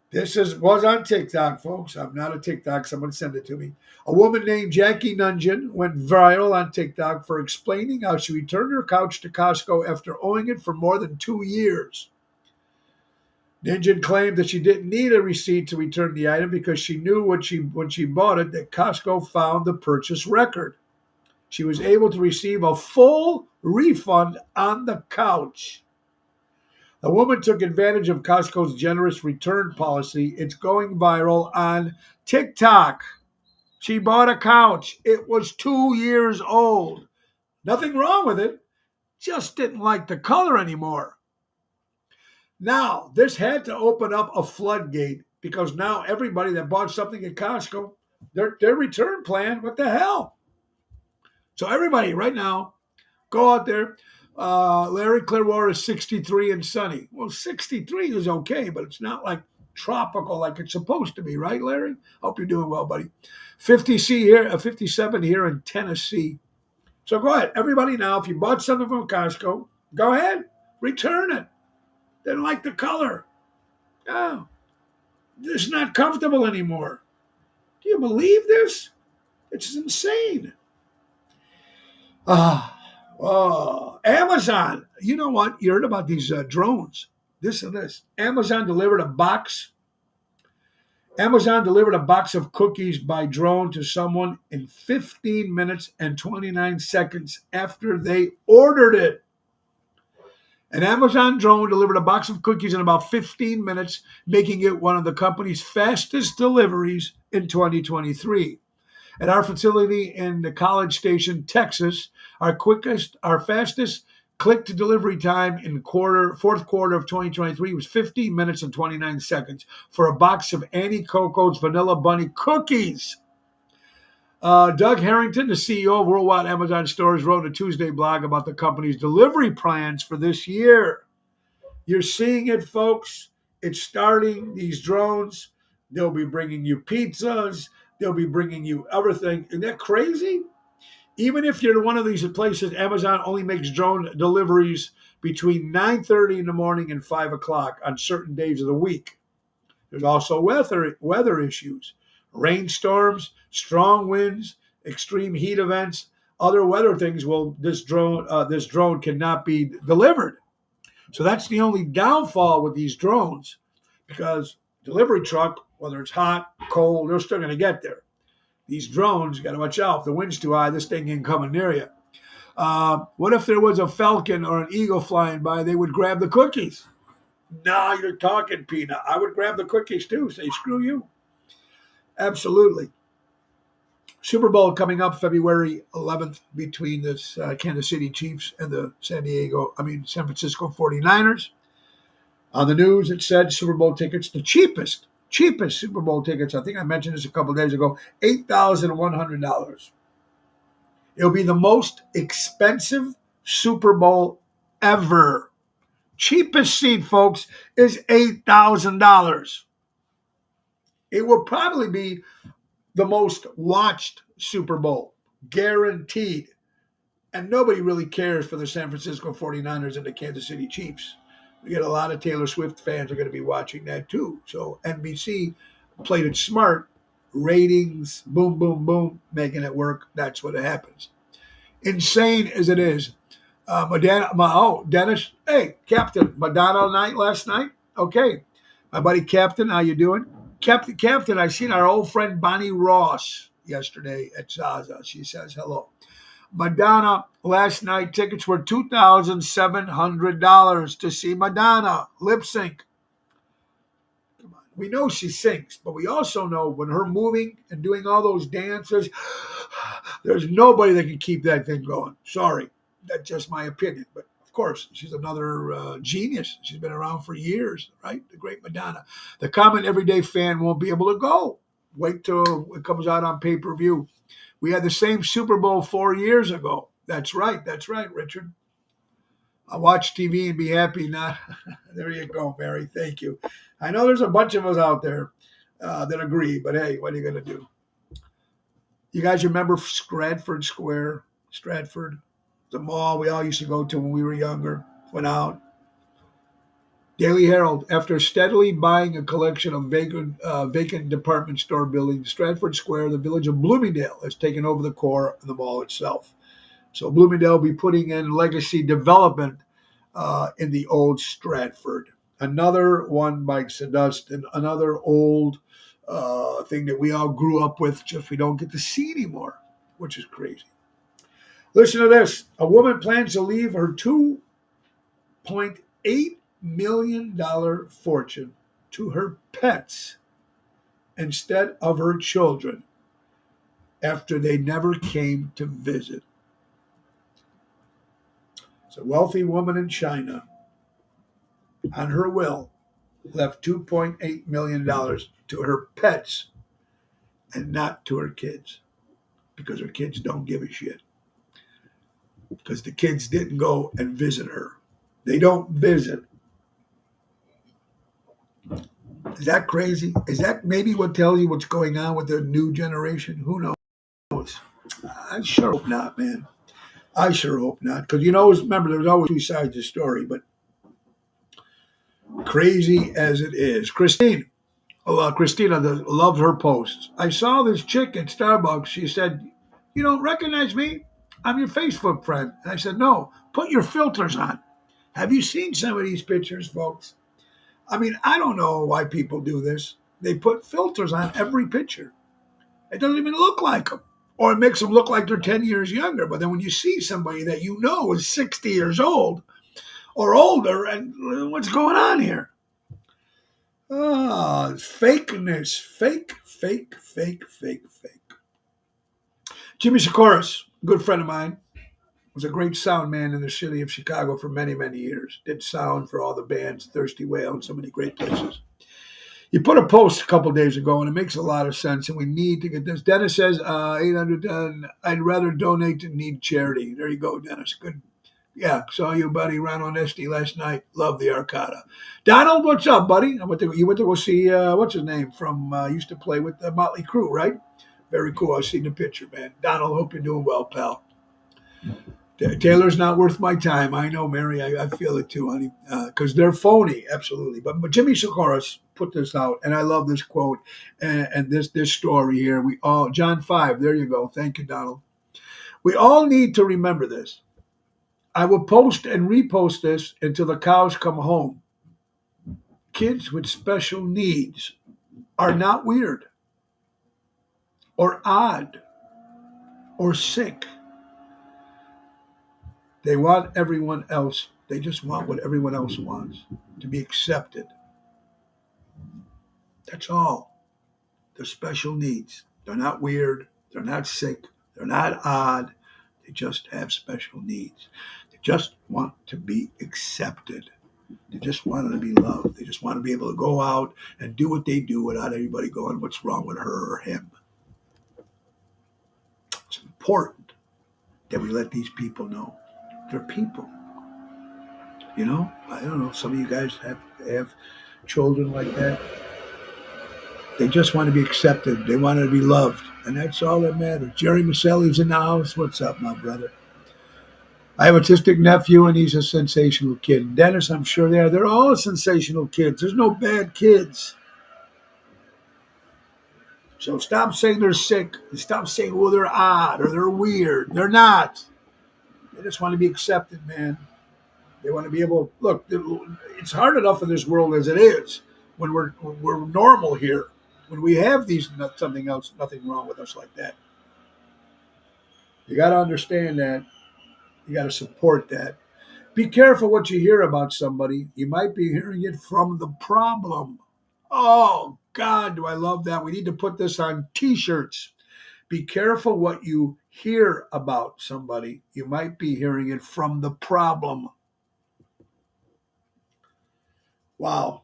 This was on TikTok, folks. I'm not a TikTok. Someone sent it to me. A woman named Jackie Nungeon went viral on TikTok for explaining how she returned her couch to Costco after owning it for more than 2 years. Nungeon claimed that she didn't need a receipt to return the item because she knew when she bought it that Costco found the purchase record. She was able to receive a full refund on the couch. The woman took advantage of Costco's generous return policy. It's going viral on TikTok. She bought a couch. It was 2 years old. Nothing wrong with it. Just didn't like the color anymore. Now, this had to open up a floodgate because now everybody that bought something at Costco, their return plan, what the hell? So everybody right now, go out there. Larry Clearwater is 63 and sunny. Well, 63 is okay, but it's not like tropical like it's supposed to be, right, Larry? Hope you're doing well, buddy. 57 here in Tennessee. So go ahead, everybody now, if you bought something from Costco, go ahead, return it. Didn't like the color. Oh, it's not comfortable anymore. Do you believe this? It's insane. Amazon. You know what? You heard about these drones. This and this. Amazon delivered a box of cookies by drone to someone in 15 minutes and 29 seconds after they ordered it. An Amazon drone delivered a box of cookies in about 15 minutes, making it one of the company's fastest deliveries in 2023. At our facility in the College Station, Texas, our fastest click-to-delivery time in fourth quarter of 2023 was 15 minutes and 29 seconds for a box of Annie Coco's Vanilla Bunny cookies. Doug Harrington, the CEO of Worldwide Amazon Stores, wrote a Tuesday blog about the company's delivery plans for this year. You're seeing it, folks. It's starting. These drones, they'll be bringing you pizzas. They'll be bringing you everything. Isn't that crazy? Even if you're one of these places, Amazon only makes drone deliveries between 9:30 in the morning and 5 o'clock on certain days of the week. There's also weather issues, rainstorms, strong winds, extreme heat events, other weather things. This drone cannot be delivered. So that's the only downfall with these drones, because delivery truck, whether it's hot, cold, they're still going to get there. These drones, you got to watch out. If the wind's too high, this thing ain't coming near you. What if there was a falcon or an eagle flying by? They would grab the cookies. Nah, you're talking, Peanut. I would grab the cookies too. Say, screw you. Absolutely. Super Bowl coming up February 11th between the Kansas City Chiefs and the San Francisco 49ers. On the news, it said Super Bowl tickets, the cheapest Super Bowl tickets, I think I mentioned this a couple of days ago, $8,100. It'll be the most expensive Super Bowl ever. Cheapest seat, folks, is $8,000. It will probably be the most watched Super Bowl. Guaranteed. And nobody really cares for the San Francisco 49ers and the Kansas City Chiefs. We get a lot of Taylor Swift fans are going to be watching that too. So NBC played it smart. Ratings, boom, boom, boom, making it work. That's what happens. Insane as it is. Dennis, hey, Captain, Madonna night last night. Okay, my buddy Captain, how you doing? Captain, I seen our old friend Bonnie Ross yesterday at Zaza. She says hello. Madonna last night. Tickets were $2,700 to see Madonna lip sync. Come on, we know she sings, but we also know when her moving and doing all those dances, there's nobody that can keep that thing going. Sorry, that's just my opinion. But of course, she's another genius. She's been around for years, right? The great Madonna. The common everyday fan won't be able to go. Wait till it comes out on pay-per-view. We had the same Super Bowl 4 years ago. That's right, Richard. I watch TV and be happy. Not there you go, Mary. Thank you. I know there's a bunch of us out there that agree, but hey, what are you going to do? You guys remember Stratford Square? Stratford, the mall we all used to go to when we were younger. Went out. Daily Herald, after steadily buying a collection of vacant department store buildings, Stratford Square, the village of Bloomingdale, has taken over the core of the mall itself. So Bloomingdale will be putting in legacy development in the old Stratford. Another one bites the dust, and another old thing that we all grew up with, just we don't get to see anymore, which is crazy. Listen to this. A woman plans to leave her $2.8 million fortune to her pets instead of her children after they never came to visit. It's a wealthy woman in China, on her will, left $2.8 million to her pets and not to her kids, because her kids don't give a shit. Because the kids didn't go and visit her. They don't visit. Is that crazy? Is that maybe what tells you what's going on with the new generation? Who knows? I sure hope not, man. I sure hope not. Because remember, there's always two sides of the story. But crazy as it is. Christina loved her posts. I saw this chick at Starbucks. She said, "You don't recognize me? I'm your Facebook friend." And I said, "No, put your filters on." Have you seen some of these pictures, folks? I mean, I don't know why people do this. They put filters on every picture. It doesn't even look like them. Or it makes them look like they're 10 years younger. But then when you see somebody that you know is 60 years old or older, and what's going on here? Oh, it's fakeness. Fake. Jimmy Sikoris, a good friend of mine, was a great sound man in the city of Chicago for many, many years. Did sound for all the bands, Thirsty Whale, and so many great places. He put a post a couple days ago, and it makes a lot of sense, and we need to get this. Dennis says, 800, I'd rather donate than need charity. There you go, Dennis. Good. Yeah, saw you, buddy, Ron Onesti last night. Love the Arcada. Donald, what's up, buddy? You went to go see, what's his name, from, used to play with the Motley Crue, right? Very cool. I've seen the picture, man. Donald, hope you're doing well, pal. Taylor's not worth my time. I know, Mary. I feel it too, honey, because they're phony, absolutely. But Jimmy Sikoris put this out, and I love this quote and this story here. John 5, there you go. Thank you, Donald. We all need to remember this. I will post and repost this until the cows come home. Kids with special needs are not weird or odd or sick. They want everyone else. They just want what everyone else wants, to be accepted. That's all. They're special needs. They're not weird. They're not sick. They're not odd. They just have special needs. They just want to be accepted. They just want to be loved. They just want to be able to go out and do what they do without everybody going, what's wrong with her or him? It's important that we let these people know. They're people. I don't know. Some of you guys have children like that. They just want to be accepted. They want to be loved. And that's all that matters. Jerry Maselli's in the house. What's up, my brother? I have an autistic nephew, and he's a sensational kid. Dennis, I'm sure they're all sensational kids. There's no bad kids. So stop saying they're sick. Stop saying, well, they're odd or they're weird. They're not. They just want to be accepted, man. They want to be able. Look, it's hard enough in this world as it is. When we're normal here, when we have these something else, nothing wrong with us like that. You got to understand that. You got to support that. Be careful what you hear about somebody. You might be hearing it from the problem. Oh, God, do I love that. We need to put this on T-shirts. Be careful what you hear about somebody. You might be hearing it from the problem. Wow.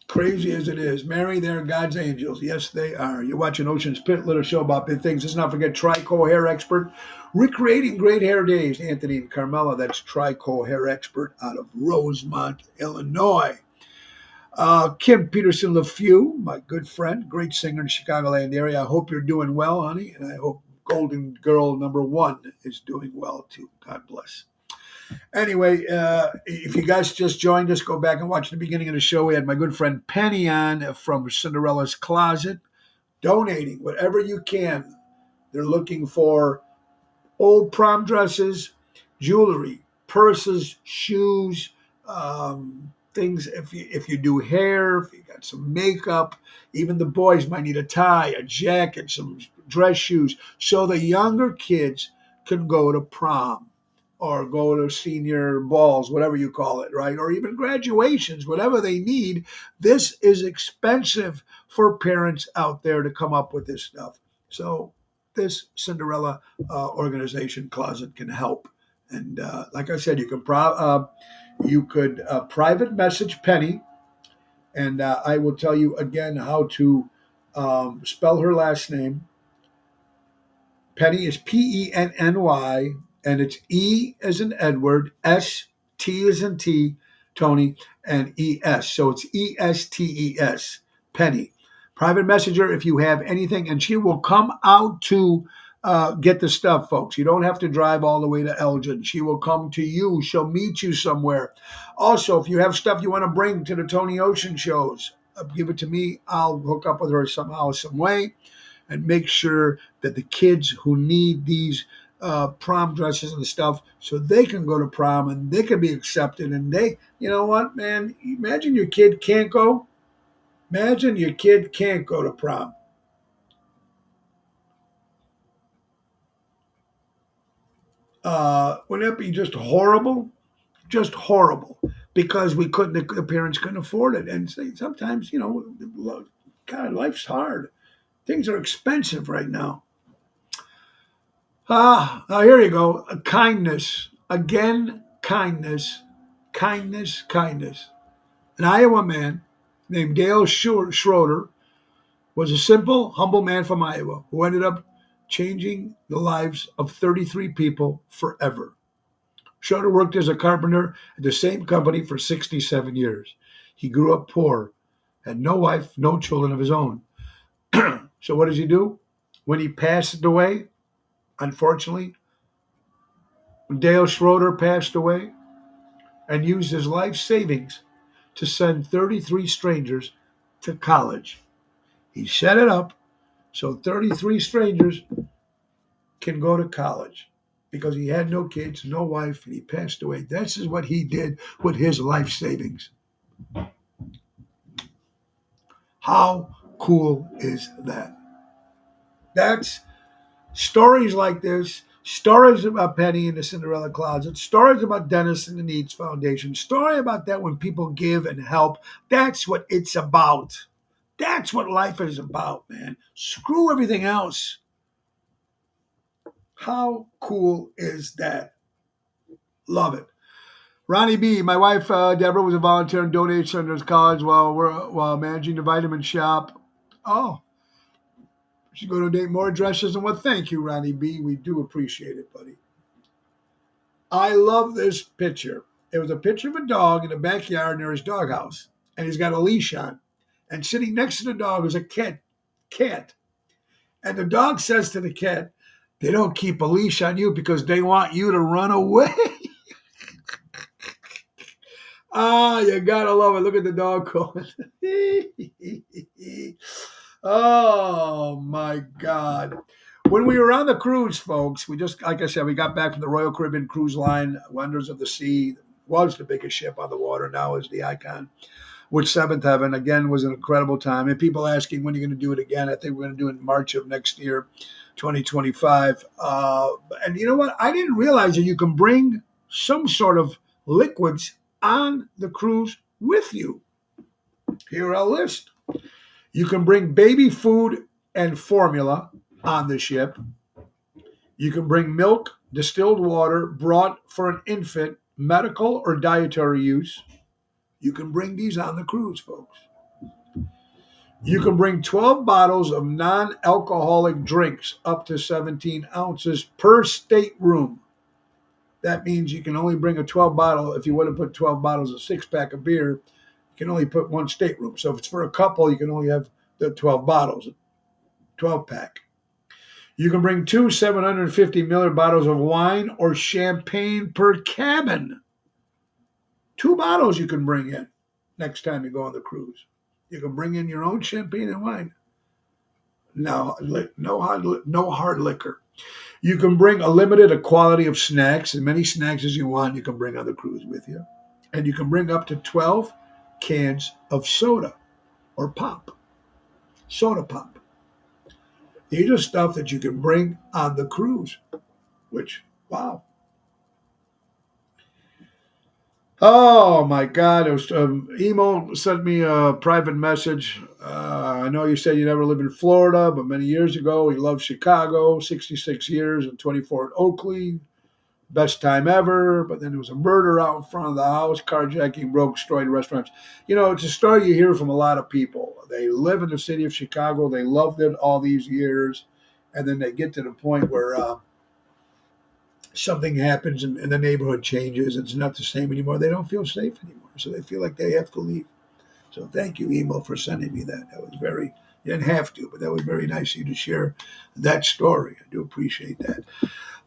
Crazy as it is. Mary, they're God's angels. Yes, they are. You're watching Ocean's Pit, little show about big things. Let's not forget Trico Hair Expert, recreating great hair days. Anthony and Carmela, that's Trico Hair Expert out of Rosemont, Illinois. Kim Peterson LeFew, my good friend, great singer in the Chicagoland area. I hope you're doing well, honey, and I hope Golden Girl #1 is doing well, too. God bless. Anyway, if you guys just joined us, go back and watch the beginning of the show. We had my good friend Penny on from Cinderella's Closet, donating whatever you can. They're looking for old prom dresses, jewelry, purses, shoes, things. If you do hair, if you got some makeup, even the boys might need a tie, a jacket, some dress shoes, so the younger kids can go to prom or go to senior balls, whatever you call it, right? Or even graduations, whatever they need. This is expensive for parents out there to come up with this stuff. So this Cinderella organization Closet can help. And like I said, you could private message Penny, and I will tell you again how to spell her last name. Penny is Penny, and it's E as in Edward, S, T as in T, Tony, and ES. So it's ESTES, Penny. Private messenger if you have anything, and she will come out to get the stuff, folks. You don't have to drive all the way to Elgin. She will come to you. She'll meet you somewhere. Also, if you have stuff you want to bring to the Tony Ocean shows, give it to me. I'll hook up with her somehow, some way, and make sure that the kids who need these prom dresses and stuff so they can go to prom and they can be accepted. And they, you know what, man, imagine your kid can't go. Imagine your kid can't go to prom. Wouldn't that be just horrible? Just horrible. Because the parents couldn't afford it. And sometimes, God, life's hard. Things are expensive right now. Now here you go. Kindness. Again, kindness. Kindness, kindness. An Iowa man named Dale Schroeder was a simple, humble man from Iowa who ended up changing the lives of 33 people forever. Schroeder worked as a carpenter at the same company for 67 years. He grew up poor, had no wife, no children of his own. So what does he do? When he passed away, unfortunately, Dale Schroeder passed away and used his life savings to send 33 strangers to college. He set it up so 33 strangers can go to college because he had no kids, no wife, and he passed away. This is what he did with his life savings. How cool is that? That's stories like this, stories about Penny in the Cinderella Closet, stories about Dennis and the Needs Foundation, story about that when people give and help. That's what it's about. That's what life is about, man. Screw everything else. How cool is that? Love it. Ronnie B., my wife Deborah was a volunteer in Donate Center's college while managing the vitamin shop. Oh, she's going to donate more dresses. And well, thank you, Ronnie B. We do appreciate it, buddy. I love this picture. It was a picture of a dog in the backyard near his doghouse, and he's got a leash on. And sitting next to the dog is a cat. And the dog says to the cat, they don't keep a leash on you because they want you to run away. Ah, you gotta love it. Look at the dog going. Oh my God. When we were on the cruise, folks, we just, like I said, we got back from the Royal Caribbean Cruise Line, Wonders of the Sea, was the biggest ship on the water, now is the Icon, which Seventh Heaven, again, was an incredible time. And people asking, when are you going to do it again? I think we're going to do it in March of next year, 2025. And you know what? I didn't realize that you can bring some sort of liquids on the cruise with you. Here are a list. You can bring baby food and formula on the ship. You can bring milk, distilled water brought for an infant, medical or dietary use. You can bring these on the cruise, folks. You can bring 12 bottles of non-alcoholic drinks up to 17 ounces per stateroom. That means you can only bring a 12 bottle. If you want to put 12 bottles of 6-pack of beer, you can only put one stateroom. So if it's for a couple, you can only have the 12 bottles, 12-pack. You can bring 2 750 ml bottles of wine or champagne per cabin. 2 bottles you can bring in next time you go on the cruise. You can bring in your own champagne and wine. No hard liquor. You can bring a limited quantity of snacks, as many snacks as you want, you can bring on the cruise with you. And you can bring up to 12 cans of soda or pop. Soda pop. These are stuff that you can bring on the cruise, which, wow. Oh my God! It was Emo sent me a private message. I know you said you never lived in Florida, but many years ago he loved Chicago. 66 years and 24 at Oakley, best time ever. But then there was a murder out in front of the house, carjacking, broke, destroyed restaurants. You know, it's a story you hear from a lot of people. They live in the city of Chicago. They loved it all these years, and then they get to the point where something happens and the neighborhood changes. It's not the same anymore. They don't feel safe anymore. So they feel like they have to leave. So thank you, Emo, for sending me that. That was you didn't have to, but that was very nice of you to share that story. I do appreciate that.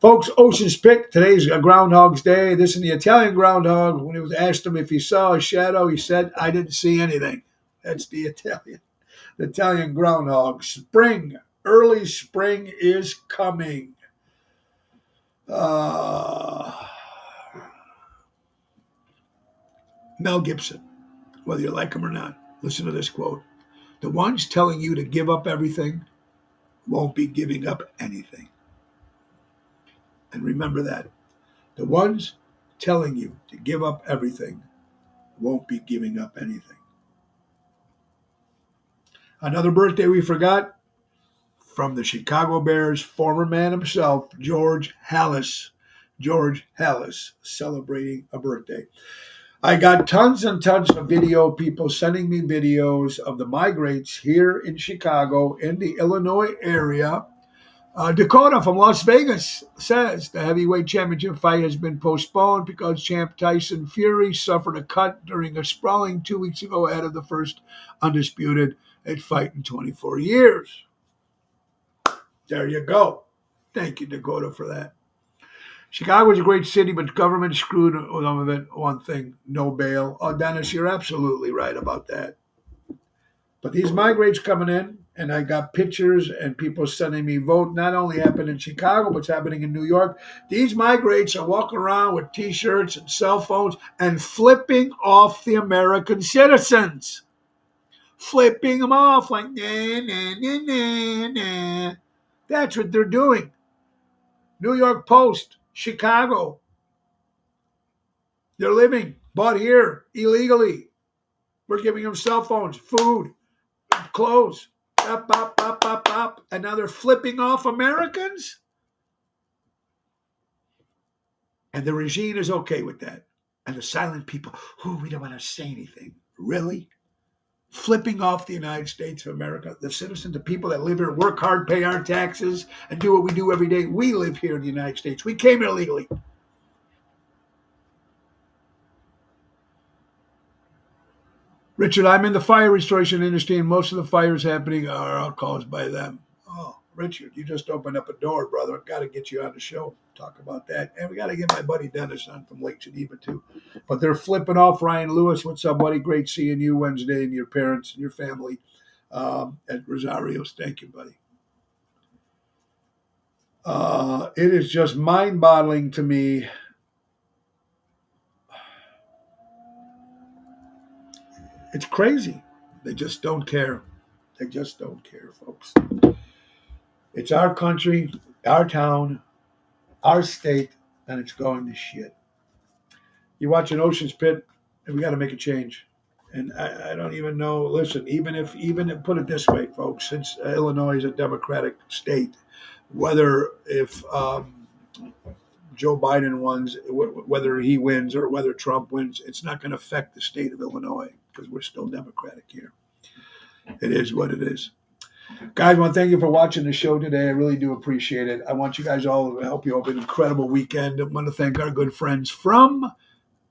Folks, Ocean's Pick, today's Groundhog's Day. This is the Italian groundhog. When he was asked him if he saw a shadow, he said, I didn't see anything. That's the Italian groundhog. Spring, early spring is coming. Mel Gibson, whether you like him or not, listen to this quote. The ones telling you to give up everything won't be giving up anything. And remember that. The ones telling you to give up everything won't be giving up anything. Another birthday we forgot, from the Chicago Bears, former man himself, George Halas. George Halas celebrating a birthday. I got tons and tons of people sending me videos of the migrates here in Chicago, in the Illinois area. Dakota from Las Vegas says the heavyweight championship fight has been postponed because champ Tyson Fury suffered a cut during a sprawling 2 weeks ago ahead of the first undisputed fight in 24 years. There you go. Thank you, Dakota, for that. Chicago is a great city, but government screwed some of it. One thing, no bail. Oh, Dennis, you're absolutely right about that. But these migrates coming in, and I got pictures and people sending me vote. Not only happened in Chicago, but it's happening in New York. These migrates are walking around with T-shirts and cell phones and flipping off the American citizens. Flipping them off like, nah, nah, nah, nah, nah. That's what they're doing. New York Post, Chicago. They're living, bought here illegally. We're giving them cell phones, food, clothes, and now they're flipping off Americans? And the regime is okay with that. And the silent people, we don't want to say anything. Really? Flipping off the United States of America, the citizens, the people that live here, work hard, pay our taxes, and do what we do every day. We live here in the United States. We came here illegally. Richard, I'm in the fire restoration industry, and most of the fires happening are caused by them. Oh, Richard, you just opened up a door, brother. I've got to get you on the show. Talk about that. And we got to get my buddy Dennis on from Lake Geneva, too. But they're flipping off. Ryan Lewis, what's up, buddy? Great seeing you Wednesday and your parents and your family at Rosario's. Thank you, buddy. It is just mind-boggling to me. It's crazy. They just don't care. They just don't care, folks. It's our country, our town, our state, and it's going to shit. You watch an Ocean's Pit, and we got to make a change. And I don't even know. Listen, even if put it this way, folks, since Illinois is a Democratic state, whether if Joe Biden wins, whether he wins or whether Trump wins, it's not going to affect the state of Illinois because we're still Democratic here. It is what it is. Guys, I want to thank you for watching the show today. I really do appreciate it. I want you guys all to help you have an incredible weekend. I want to thank our good friends from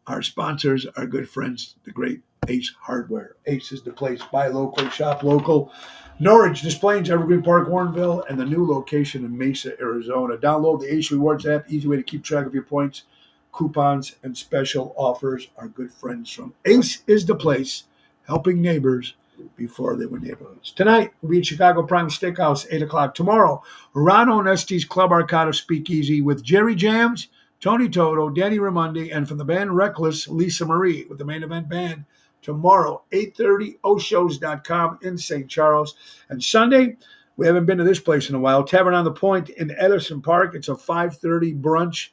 our sponsors, our good friends, the great Ace Hardware. Ace is the place. Buy local, shop local. Norridge, Des Plaines, Evergreen Park, Warrenville, and the new location in Mesa, Arizona. Download the Ace Rewards app. Easy way to keep track of your points, coupons, and special offers. Our good friends from Ace is the place, helping neighbors before they were neighborhoods. Tonight, we'll be at Chicago Prime Steakhouse, 8 o'clock. Tomorrow, Rano and Estes Club Arcada Speakeasy with Jerry Jams, Tony Toto, Danny Raimondi, and from the band Reckless, Lisa Marie with the main event band. Tomorrow, 8:30, oshows.com in St. Charles. And Sunday, we haven't been to this place in a while, Tavern on the Point in Edison Park. It's a 5:30 brunch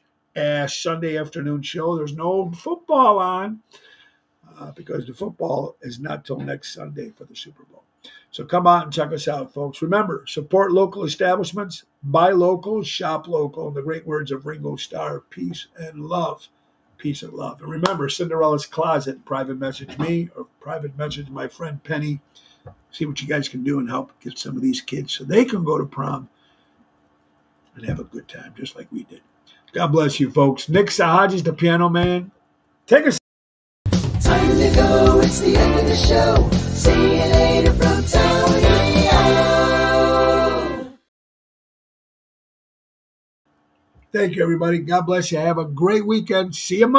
Sunday afternoon show. There's no football on because the football is not till next Sunday for the Super Bowl. So come out and check us out, folks. Remember, support local establishments, buy local, shop local. In the great words of Ringo Starr, peace and love. Peace and love. And remember, Cinderella's Closet, private message me or private message my friend Penny. See what you guys can do and help get some of these kids so they can go to prom and have a good time just like we did. God bless you, folks. Nick Sahaji's the piano man. Take us. Time to go, it's the end of the show. See you later from Tony O. Thank you, everybody. God bless you. Have a great weekend. See you Monday.